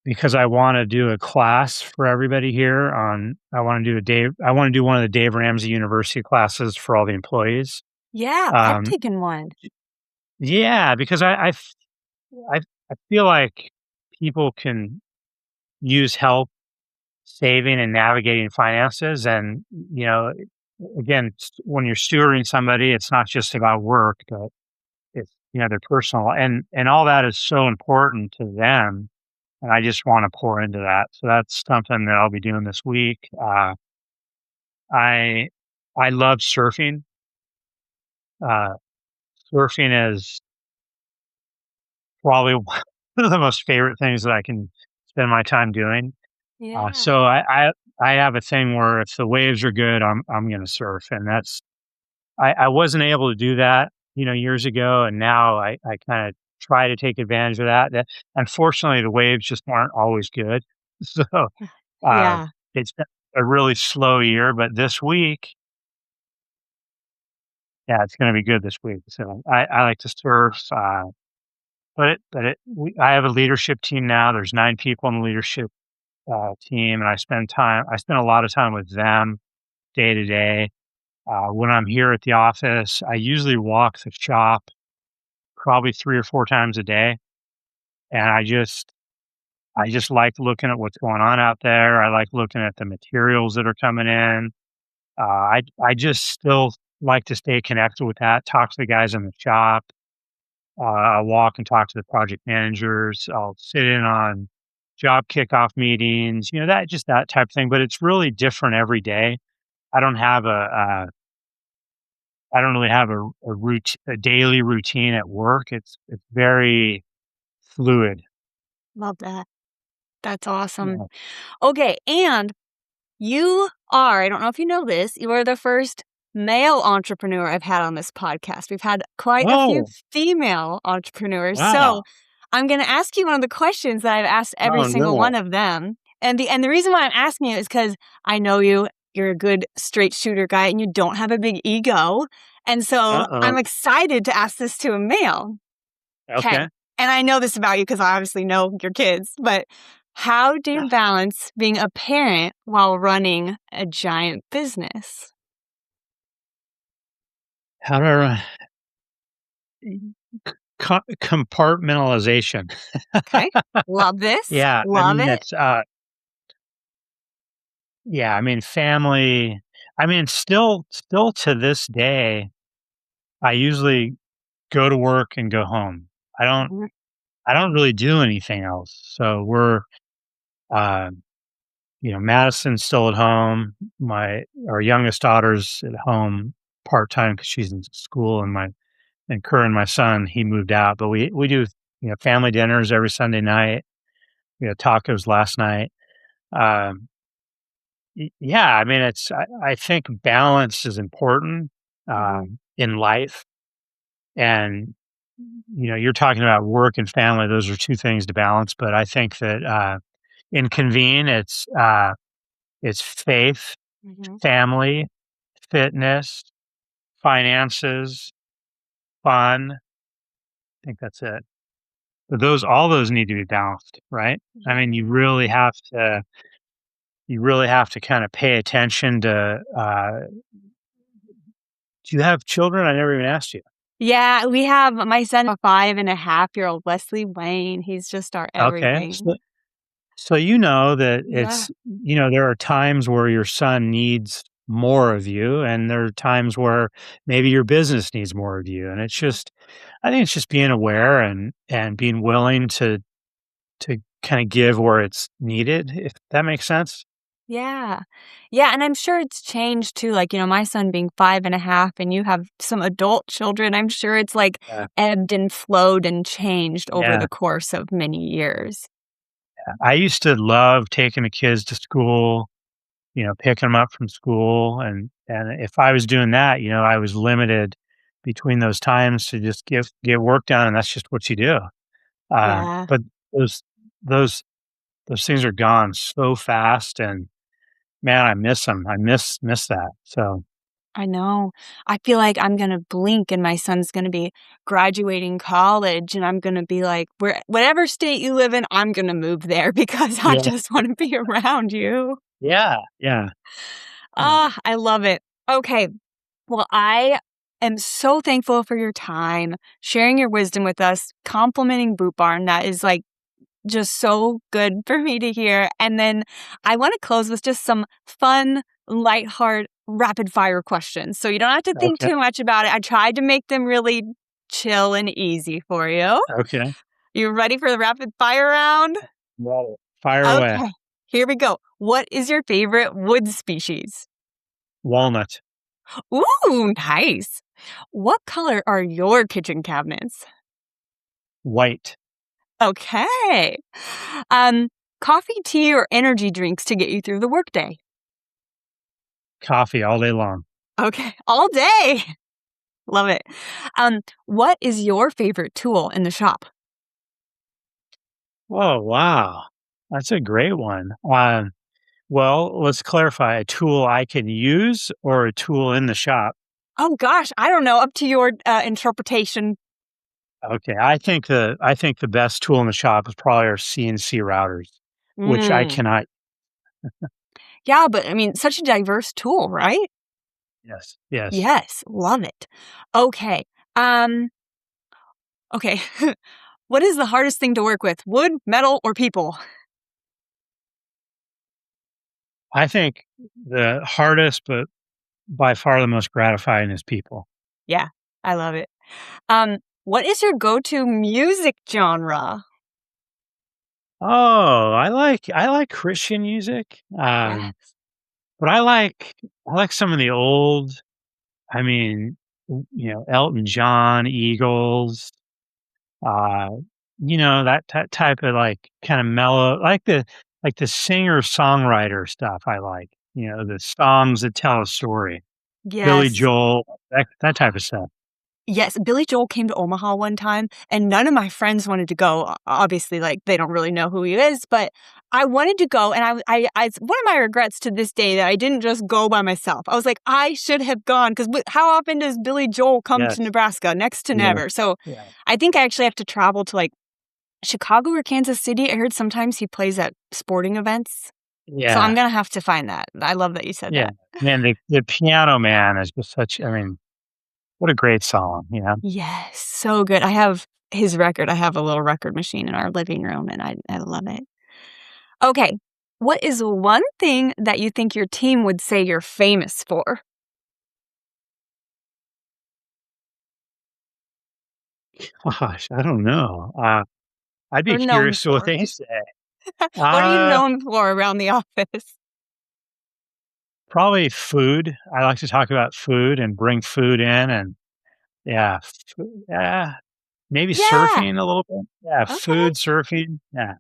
[SPEAKER 2] because I want to do a class for everybody here on. I want to do one of the Dave Ramsey University classes for all the employees.
[SPEAKER 1] Yeah, I've
[SPEAKER 2] Um,
[SPEAKER 1] taken one.
[SPEAKER 2] yeah, because I I feel like people can use help saving and navigating finances. And, again, when you're stewarding somebody, it's not just about work, but it's, their personal and all that is so important to them. And I just want to pour into that. So that's something that I'll be doing this week. I, I love surfing. Uh, Surfing is probably one of the most favorite things that I can spend my time doing.
[SPEAKER 1] Yeah.
[SPEAKER 2] So I have a thing where if the waves are good, I'm going to surf, and I wasn't able to do that, years ago, and now I kind of try to take advantage of that. That unfortunately the waves just aren't always good, so uh,
[SPEAKER 1] Yeah.
[SPEAKER 2] it's been a really slow year. But this week, yeah, it's going to be good this week. So I like to surf, I have a leadership team now. There's 9 people in the leadership team, and I spend a lot of time with them day to day. When I'm here at the office, I usually walk the shop probably 3 or 4 times a day, and I just like looking at what's going on out there. I like looking at the materials that are coming in. I just still like to stay connected with that. Talk to the guys in the shop. I'll walk and talk to the project managers. I'll sit in on job kickoff meetings. That type of thing. But it's really different every day. I don't have I don't really have a daily routine at work. It's very fluid.
[SPEAKER 1] Love that. That's awesome.
[SPEAKER 2] Yeah.
[SPEAKER 1] Okay, and I don't know if you know this, you are the first male entrepreneur I've had on this podcast. We've had quite a few
[SPEAKER 2] Oh,
[SPEAKER 1] female entrepreneurs. So
[SPEAKER 2] wow.
[SPEAKER 1] I'm going to ask you one of the questions that I've asked every
[SPEAKER 2] Oh,
[SPEAKER 1] single
[SPEAKER 2] no.
[SPEAKER 1] one of them. And the reason why I'm asking you is because I know you. You're a good straight shooter guy and you don't have a big ego. And so
[SPEAKER 2] Uh-oh.
[SPEAKER 1] I'm excited to ask this to a male. Okay.
[SPEAKER 2] Okay.
[SPEAKER 1] And I know this about you because I obviously know your kids, but how do you balance being a parent while running a giant business?
[SPEAKER 2] How do I run compartmentalization?
[SPEAKER 1] Okay. Love this.
[SPEAKER 2] Yeah, I
[SPEAKER 1] Love
[SPEAKER 2] mean,
[SPEAKER 1] it.
[SPEAKER 2] yeah, I mean, family I mean, still to this day, I usually go to work and go home. I don't
[SPEAKER 1] Mhm.
[SPEAKER 2] I don't really do anything else. So uh, Madison's still at home. Our youngest daughter's at home part-time because she's in school, and Kerr and my son, he moved out, but we do, family dinners every Sunday night. We had tacos last night. Um, yeah, I mean, I think balance is important,
[SPEAKER 1] Mhm.
[SPEAKER 2] in life. And, you're talking about work and family. Those are 2 things to balance. But I think that, in convene, it's faith,
[SPEAKER 1] Mhm.
[SPEAKER 2] family, fitness, finances, fun. I think that's it. But all those need to be balanced, right? I mean,
[SPEAKER 1] Yeah.
[SPEAKER 2] you really have to kind of pay attention to, do you have children? I never even asked you.
[SPEAKER 1] Yeah, we have my son, a 5.5-year-old Wesley Wayne. He's just our
[SPEAKER 2] Okay.
[SPEAKER 1] everything.
[SPEAKER 2] So you know that
[SPEAKER 1] Yeah.
[SPEAKER 2] there are times where your son needs more of you, and there are times where maybe your business needs more of you. And I think it's just being aware and being willing to kind of give where it's needed, if that makes sense.
[SPEAKER 1] Yeah. Yeah, and I'm sure it's changed too, like, my son being 5.5 and you have some adult children, I'm sure it's, like,
[SPEAKER 2] Yeah.
[SPEAKER 1] ebbed and flowed and changed over
[SPEAKER 2] Yeah.
[SPEAKER 1] the course of many years.
[SPEAKER 2] I used to love taking the kids to school, picking them up from school, and if I was doing that, I was limited between those times to just get work done, and that's just what you do.
[SPEAKER 1] Yeah.
[SPEAKER 2] But those those those things are gone so fast, and man, I miss them. I miss that. So
[SPEAKER 1] I know. I feel like I'm gonna blink and my son's gonna be graduating college and I'm gonna be like, whatever state you live in, I'm gonna move there because I
[SPEAKER 2] yeah,
[SPEAKER 1] just wanna be around you.
[SPEAKER 2] yeah, yeah, yeah.
[SPEAKER 1] Ah, I love it. Okay. Well, I am so thankful for your time, sharing your wisdom with us, complimenting Boot Barn. That is like just so good for me to hear. And then I want to close with just some fun, lighthearted, rapid fire questions. So you don't have to think
[SPEAKER 2] Okay,
[SPEAKER 1] too much about it. I tried to make them really chill and easy for you.
[SPEAKER 2] okay.
[SPEAKER 1] You ready for the rapid fire round?
[SPEAKER 2] Got it. Fire away.
[SPEAKER 1] Okay, here we go. What is your favorite wood species?
[SPEAKER 2] Walnut,
[SPEAKER 1] Ooh, nice. What color are your kitchen cabinets?
[SPEAKER 2] white,
[SPEAKER 1] Okay. Um, Coffee, tea, or energy drinks to get you through the workday?
[SPEAKER 2] coffee all day long.
[SPEAKER 1] Okay, all day. Love it. What is your favorite tool in the shop?
[SPEAKER 2] Oh, wow. That's a great one. Well, let's clarify a tool I can use or a tool in the shop.
[SPEAKER 1] Oh gosh, I don't know. Up to your interpretation.
[SPEAKER 2] Okay, I think the best tool in the shop is probably our CNC routers, which I
[SPEAKER 1] Mm.
[SPEAKER 2] cannot.
[SPEAKER 1] Yeah, but I mean, such a diverse tool, right?
[SPEAKER 2] Yes, yes.
[SPEAKER 1] Yes, love it. Okay. Um, okay. What is the hardest thing to work with? Wood, metal, or people?
[SPEAKER 2] I think the hardest, but by far the most gratifying is people.
[SPEAKER 1] Yeah, I love it. What is your go-to music genre?
[SPEAKER 2] I like Christian music,
[SPEAKER 1] Yes.
[SPEAKER 2] but I like some of the old. I mean, Elton John, Eagles, uh, that type of like kind of mellow, like the singer songwriter stuff. I like the songs that tell a story. Billy
[SPEAKER 1] Yes.
[SPEAKER 2] Joel, that type of stuff.
[SPEAKER 1] Yes, Billy Joel came to Omaha one time, and none of my friends wanted to go. Obviously, like, they don't really know who he is, but I wanted to go, and I it's one of my regrets to this day that I didn't just go by myself. I was like, "I should have gone because how often does Billy Joel come to
[SPEAKER 2] Yes,
[SPEAKER 1] Nebraska? Next to
[SPEAKER 2] yeah,
[SPEAKER 1] never. So,
[SPEAKER 2] yeah,
[SPEAKER 1] I think I actually have to travel to, like, Chicago or Kansas City. I heard sometimes he plays at sporting events, so I'm
[SPEAKER 2] yeah,
[SPEAKER 1] gonna have to find that. I love that you said
[SPEAKER 2] yeah.
[SPEAKER 1] that.
[SPEAKER 2] Man, the Piano Man is just such. I mean, what a great song.
[SPEAKER 1] Yes, so good. I have his record. I have a little record machine in our living room, and I love it. Okay, what is one thing that you think your team would say you're famous for
[SPEAKER 2] Gosh, I don't know. I'd be
[SPEAKER 1] or known
[SPEAKER 2] curious to what
[SPEAKER 1] for?
[SPEAKER 2] they say.
[SPEAKER 1] What are you
[SPEAKER 2] Uh,
[SPEAKER 1] known for around the office?
[SPEAKER 2] Probably food. I like to talk about food and bring food in, and yeah, yeah, maybe
[SPEAKER 1] Yeah,
[SPEAKER 2] surfing a little bit. Yeah,
[SPEAKER 1] okay.
[SPEAKER 2] food, surfing. Yeah,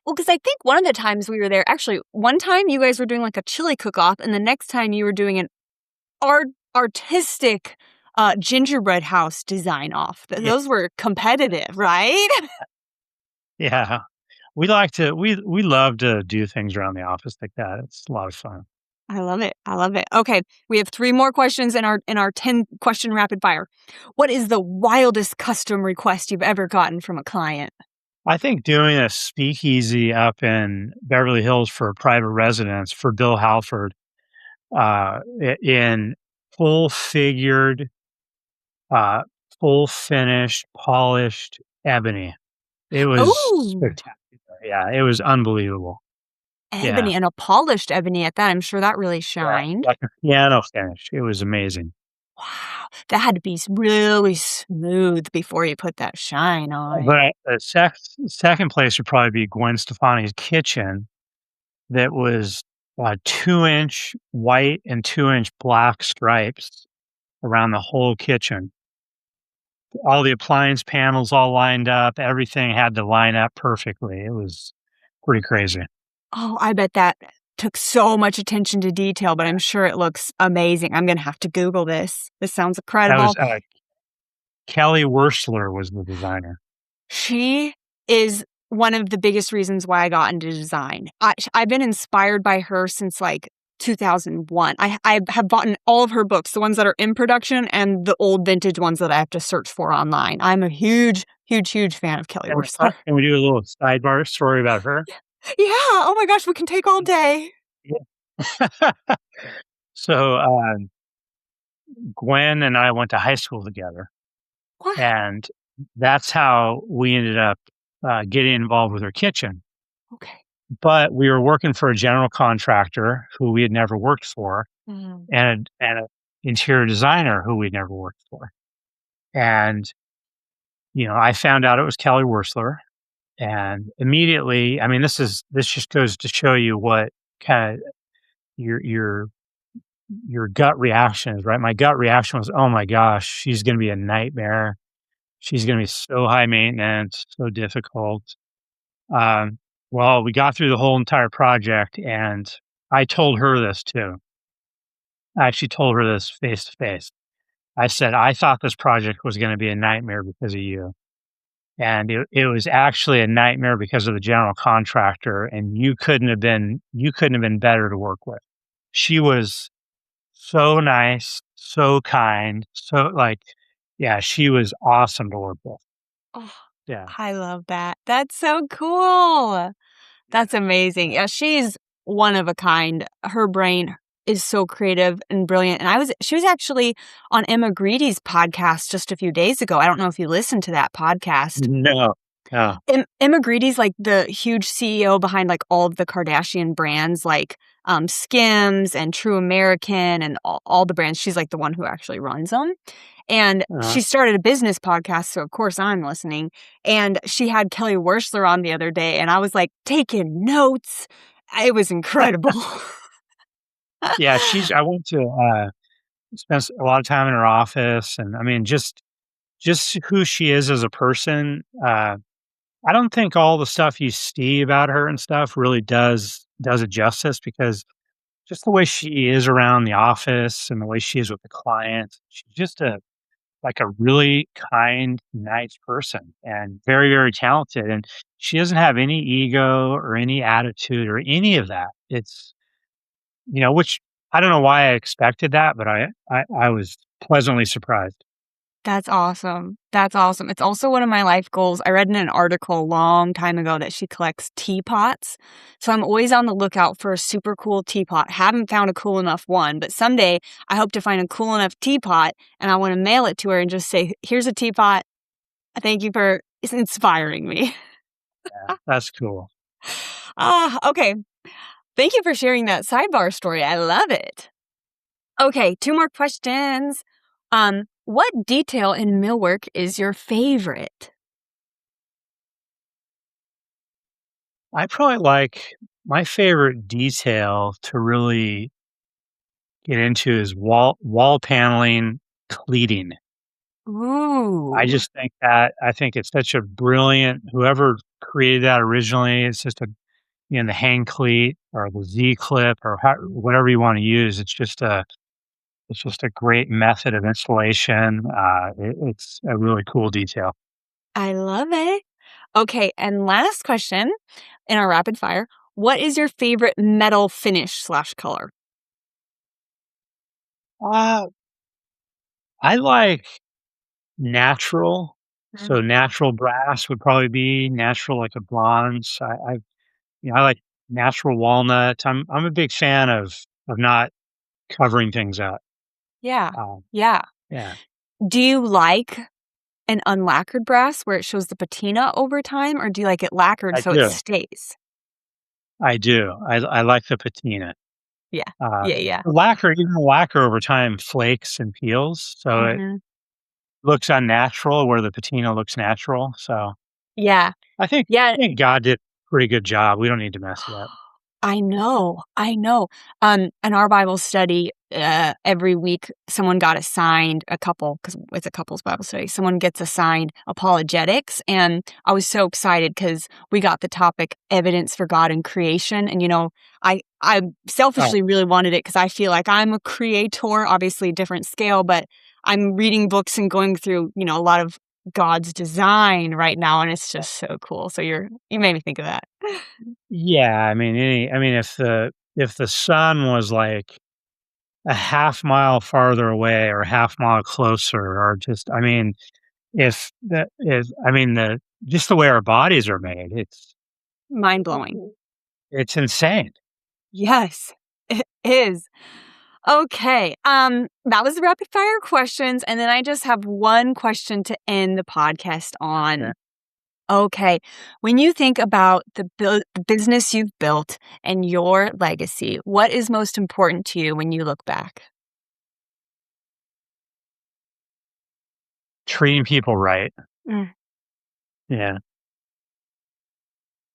[SPEAKER 1] Well, because I think one of the times we were there actually, one time you guys were doing, like, a chili cook-off, and the next time you were doing an art artistic, gingerbread house design-off.
[SPEAKER 2] yeah,
[SPEAKER 1] Those were competitive, right?
[SPEAKER 2] yeah. We love to do things around the office like that. It's a lot of fun.
[SPEAKER 1] I love it. I love it. Okay, we have 3 more questions in our 10-question rapid fire. What is the wildest custom request you've ever gotten from a client?
[SPEAKER 2] I think doing a speakeasy up in Beverly Hills for a private residence for Bill Halford, in full figured, uh, full finished, polished ebony. It was
[SPEAKER 1] Oh,
[SPEAKER 2] spectacular. Yeah, it was unbelievable. Yeah,
[SPEAKER 1] ebony, and a polished ebony at that. I'm sure that really
[SPEAKER 2] yeah,
[SPEAKER 1] shined.
[SPEAKER 2] like a piano finish. It was amazing.
[SPEAKER 1] Wow, that had to be really smooth before you put that shine on.
[SPEAKER 2] But the second place would probably be Gwen Stefani's kitchen that was, 2-inch white and 2-inch black stripes around the whole kitchen. All the appliance panels all lined up, everything had to line up perfectly. It was pretty crazy.
[SPEAKER 1] Oh, I bet that took so much attention to detail, but I'm sure it looks amazing. I'm gonna have to Google this. This sounds
[SPEAKER 2] That was,
[SPEAKER 1] incredible.
[SPEAKER 2] Kelly Wearstler was the designer.
[SPEAKER 1] She is one of the biggest reasons why I got into design. I've been inspired by her since, like, 2001. I have bought all of her books, the ones that are in production and the old vintage ones that I have to search for online. I'm a huge, huge, huge fan of Kelly Wearstler.
[SPEAKER 2] Can we do a little sidebar story about her?
[SPEAKER 1] Yeah. Oh my gosh, we can take all day.
[SPEAKER 2] Yeah. So, Gwen and I went to high school together,
[SPEAKER 1] What?
[SPEAKER 2] and that's how we ended up getting involved with her kitchen.
[SPEAKER 1] Okay.
[SPEAKER 2] But we were working for a general contractor who we had never worked for,
[SPEAKER 1] Mm.
[SPEAKER 2] and an interior designer who we'd never worked for. And, I found out it was Kelly Wearstler, and immediately, I mean, this just goes to show you what kind of your gut reaction is, right? My gut reaction was, "Oh my gosh, she's gonna be a nightmare. She's gonna be so high maintenance, so difficult." Um, well, we got through the whole entire project, and I told her this too. I actually told her this face to face. I said, "I thought this project was gonna be a nightmare because of you, and it was actually a nightmare because of the general contractor, and you couldn't have been better to work with." She was so nice, so kind, so, yeah, she was awesome to work with.
[SPEAKER 1] Oh,
[SPEAKER 2] Yeah.
[SPEAKER 1] I love that. That's so cool. That's amazing. Yeah, she's one of a kind. Her brain is so creative and brilliant. And she was actually on Emma Greedy's podcast just a few days ago. I don't know if you listened to that podcast.
[SPEAKER 2] No. No.
[SPEAKER 1] Emma Greedy's like the huge CEO behind like all of the Kardashian brands, like Skims and True American and all the brands. She's like the one who actually runs them. And
[SPEAKER 2] Uh,
[SPEAKER 1] she started a business podcast, so of course I'm listening. And she had Kelly Wearstler on the other day, and I was like taking notes. It was incredible.
[SPEAKER 2] yeah, I went to, spent a lot of time in her office, and, I mean, just who she is as a person. I don't think all the stuff you see about her and stuff really does it justice, because just the way she is around the office and the way she is with the clients, she's just a really kind, nice person, and very, very talented. And she doesn't have any ego or any attitude or any of that. It's, which I don't know why I expected that, but I was pleasantly surprised.
[SPEAKER 1] That's awesome. That's awesome. It's also one of my life goals. I read in an article a long time ago that she collects teapots. So I'm always on the lookout for a super cool teapot. Haven't found a cool enough one, but someday I hope to find a cool enough teapot and I want to mail it to her and just say, "Here's a teapot. Thank you for inspiring me."
[SPEAKER 2] Yeah, that's cool.
[SPEAKER 1] Okay. Thank you for sharing that sidebar story. I love it. Okay, two more questions. What detail in millwork is your favorite?
[SPEAKER 2] I probably like my favorite detail to really get into is wall paneling cleating.
[SPEAKER 1] Ooh,
[SPEAKER 2] I think it's such a brilliant, whoever created that originally, it's just the hang cleat or the Z clip or whatever you want to use. It's just a great method of installation. It's a really cool detail.
[SPEAKER 1] I love it. Okay, and last question in our rapid fire. What is your favorite metal finish/color?
[SPEAKER 2] Uh, I like natural.
[SPEAKER 1] Mm.
[SPEAKER 2] So natural brass would probably be natural, like a bronze. I like natural walnut. I'm a big fan of not covering things up.
[SPEAKER 1] Yeah,
[SPEAKER 2] Um,
[SPEAKER 1] yeah.
[SPEAKER 2] yeah,
[SPEAKER 1] Do you like an unlacquered brass where it shows the patina over time, or do you like it lacquered
[SPEAKER 2] I
[SPEAKER 1] so it
[SPEAKER 2] do.
[SPEAKER 1] stays?
[SPEAKER 2] I do. I like the patina.
[SPEAKER 1] Yeah,
[SPEAKER 2] Uh,
[SPEAKER 1] yeah, yeah.
[SPEAKER 2] even the lacquer over time flakes and peels, so it
[SPEAKER 1] Mhm.
[SPEAKER 2] looks unnatural where the patina looks natural. So
[SPEAKER 1] Yeah,
[SPEAKER 2] I think
[SPEAKER 1] yeah.
[SPEAKER 2] I think God did a pretty good job. We don't need to mess it up.
[SPEAKER 1] I know, I know. In our Bible study, every week someone got assigned a couple because it's a couples Bible study. Someone gets assigned apologetics, and I was so excited because we got the topic evidence for God in creation. And I
[SPEAKER 2] Oh,
[SPEAKER 1] selfishly really wanted it because I feel like I'm a creator, obviously different scale, but I'm reading books and going through a lot of God's design right now, and it's just so cool. So you made me think of that.
[SPEAKER 2] yeah. I mean, if if the sun was like a half mile farther away or a half mile closer, or just, I mean, if that is, I mean, just the way our bodies are made,
[SPEAKER 1] Mind blowing.
[SPEAKER 2] it's insane.
[SPEAKER 1] Yes, it is. Okay. That was the rapid fire questions. And then I just have one question to end the podcast
[SPEAKER 2] Okay.
[SPEAKER 1] on. Okay. When you think about the business you've built and your legacy, what is most important to you when you look back?
[SPEAKER 2] Treating people right.
[SPEAKER 1] Mm,
[SPEAKER 2] Yeah.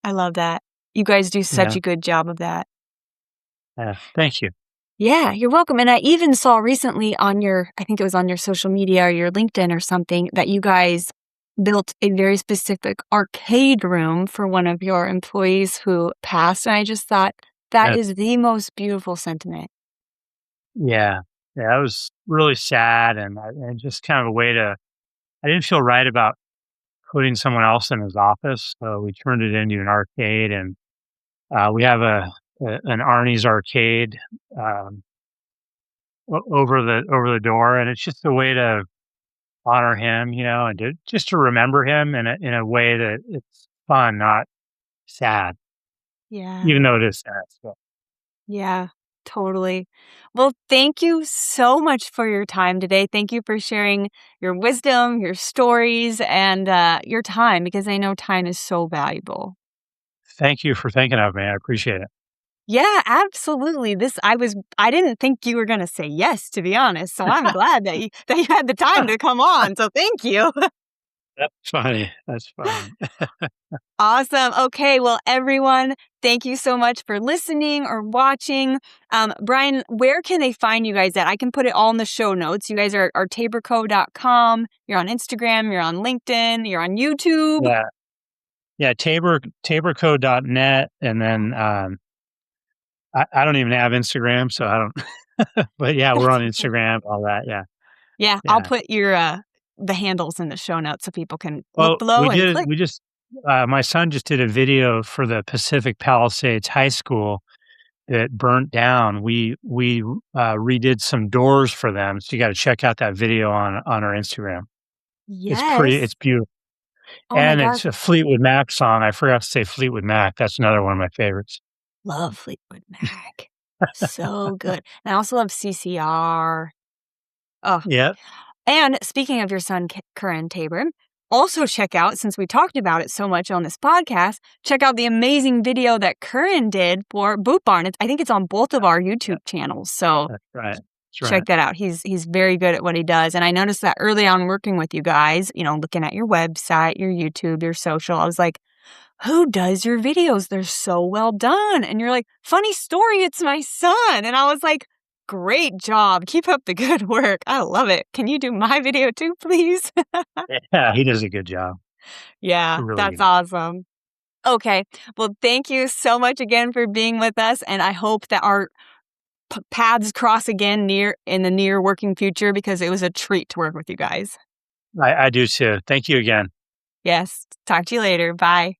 [SPEAKER 1] I love that. You guys do such
[SPEAKER 2] Yeah.
[SPEAKER 1] a good job of that.
[SPEAKER 2] Yeah. Thank you.
[SPEAKER 1] Yeah, you're welcome. And I even saw recently on I think it was on your social media or your LinkedIn or something, that you guys built a very specific arcade room for one of your employees who passed. And I just thought that
[SPEAKER 2] Yeah.
[SPEAKER 1] is the most beautiful sentiment.
[SPEAKER 2] Yeah. Yeah. That was really sad, and just kind of a way to, I didn't feel right about putting someone else in his office. So we turned it into an arcade, and we have an Arnie's arcade um, over the door, and it's just a way to honor him, and just to remember him in a way that it's fun, not sad,
[SPEAKER 1] Yeah.
[SPEAKER 2] even though it is sad. So
[SPEAKER 1] Yeah, totally. Well, thank you so much for your time today. Thank you for sharing your wisdom, your stories, and your time, because I know time is so valuable.
[SPEAKER 2] thank you for thinking of me. I appreciate it.
[SPEAKER 1] Yeah, absolutely. I didn't think you were going to say yes, to be honest. So I'm glad that you had the time to come on. So thank you.
[SPEAKER 2] That's funny. That's funny.
[SPEAKER 1] Awesome. Okay. Well, everyone, thank you so much for listening or watching. Brian, where can they find you guys at? I can put it all in the show notes. You guys are taborco.com. You're on Instagram. You're on LinkedIn. You're on YouTube.
[SPEAKER 2] Yeah. Yeah. Taborco.net. And then I don't even have Instagram, so I don't, but yeah, we're on Instagram, all that. Yeah.
[SPEAKER 1] Yeah, I'll
[SPEAKER 2] Yeah.
[SPEAKER 1] put the handles in the show notes so people can look
[SPEAKER 2] Well,
[SPEAKER 1] below and click.
[SPEAKER 2] my son just did a video for the Pacific Palisades High School that burnt down. We redid some doors for them, so you got to check out that video on our Instagram.
[SPEAKER 1] Yes.
[SPEAKER 2] It's beautiful,
[SPEAKER 1] Oh my
[SPEAKER 2] and
[SPEAKER 1] gosh.
[SPEAKER 2] it's a Fleetwood Mac song. I forgot to say Fleetwood Mac. That's another one of my favorites.
[SPEAKER 1] Love Fleetwood Mac. So good. And I also love CCR. Oh,
[SPEAKER 2] Yeah,
[SPEAKER 1] and speaking of your son, Curran Tabor, also check out, since we talked about it so much on this podcast, check out the amazing video that Curran did for Boot Barn. I think it's on both of our
[SPEAKER 2] yeah,
[SPEAKER 1] YouTube channels. So
[SPEAKER 2] that's right. That's right.
[SPEAKER 1] check that out. He's very good at what he does. And I noticed that early on working with you guys, looking at your website, your YouTube, your social, I was like, who does your videos? They're so well done. And you're like, funny story, it's my son. And I was like, great job. Keep up the good work. I love it. Can you do my video too, please?
[SPEAKER 2] Yeah, he does a good job.
[SPEAKER 1] Yeah,
[SPEAKER 2] Really
[SPEAKER 1] that's
[SPEAKER 2] good.
[SPEAKER 1] awesome. Okay. Well, thank you so much again for being with us. And I hope that our paths cross again in the near working future, because it was a treat to work with you guys.
[SPEAKER 2] I do too. Thank you again.
[SPEAKER 1] Yes. Talk to you later. Bye.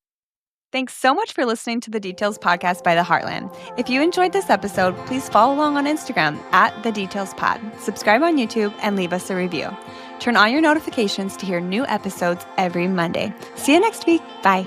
[SPEAKER 1] Thanks so much for listening to the Details Podcast by the Heartland. If you enjoyed this episode, please follow along on Instagram @TheDetailsPod, subscribe on YouTube, and leave us a review. Turn on your notifications to hear new episodes every Monday. See you next week. Bye.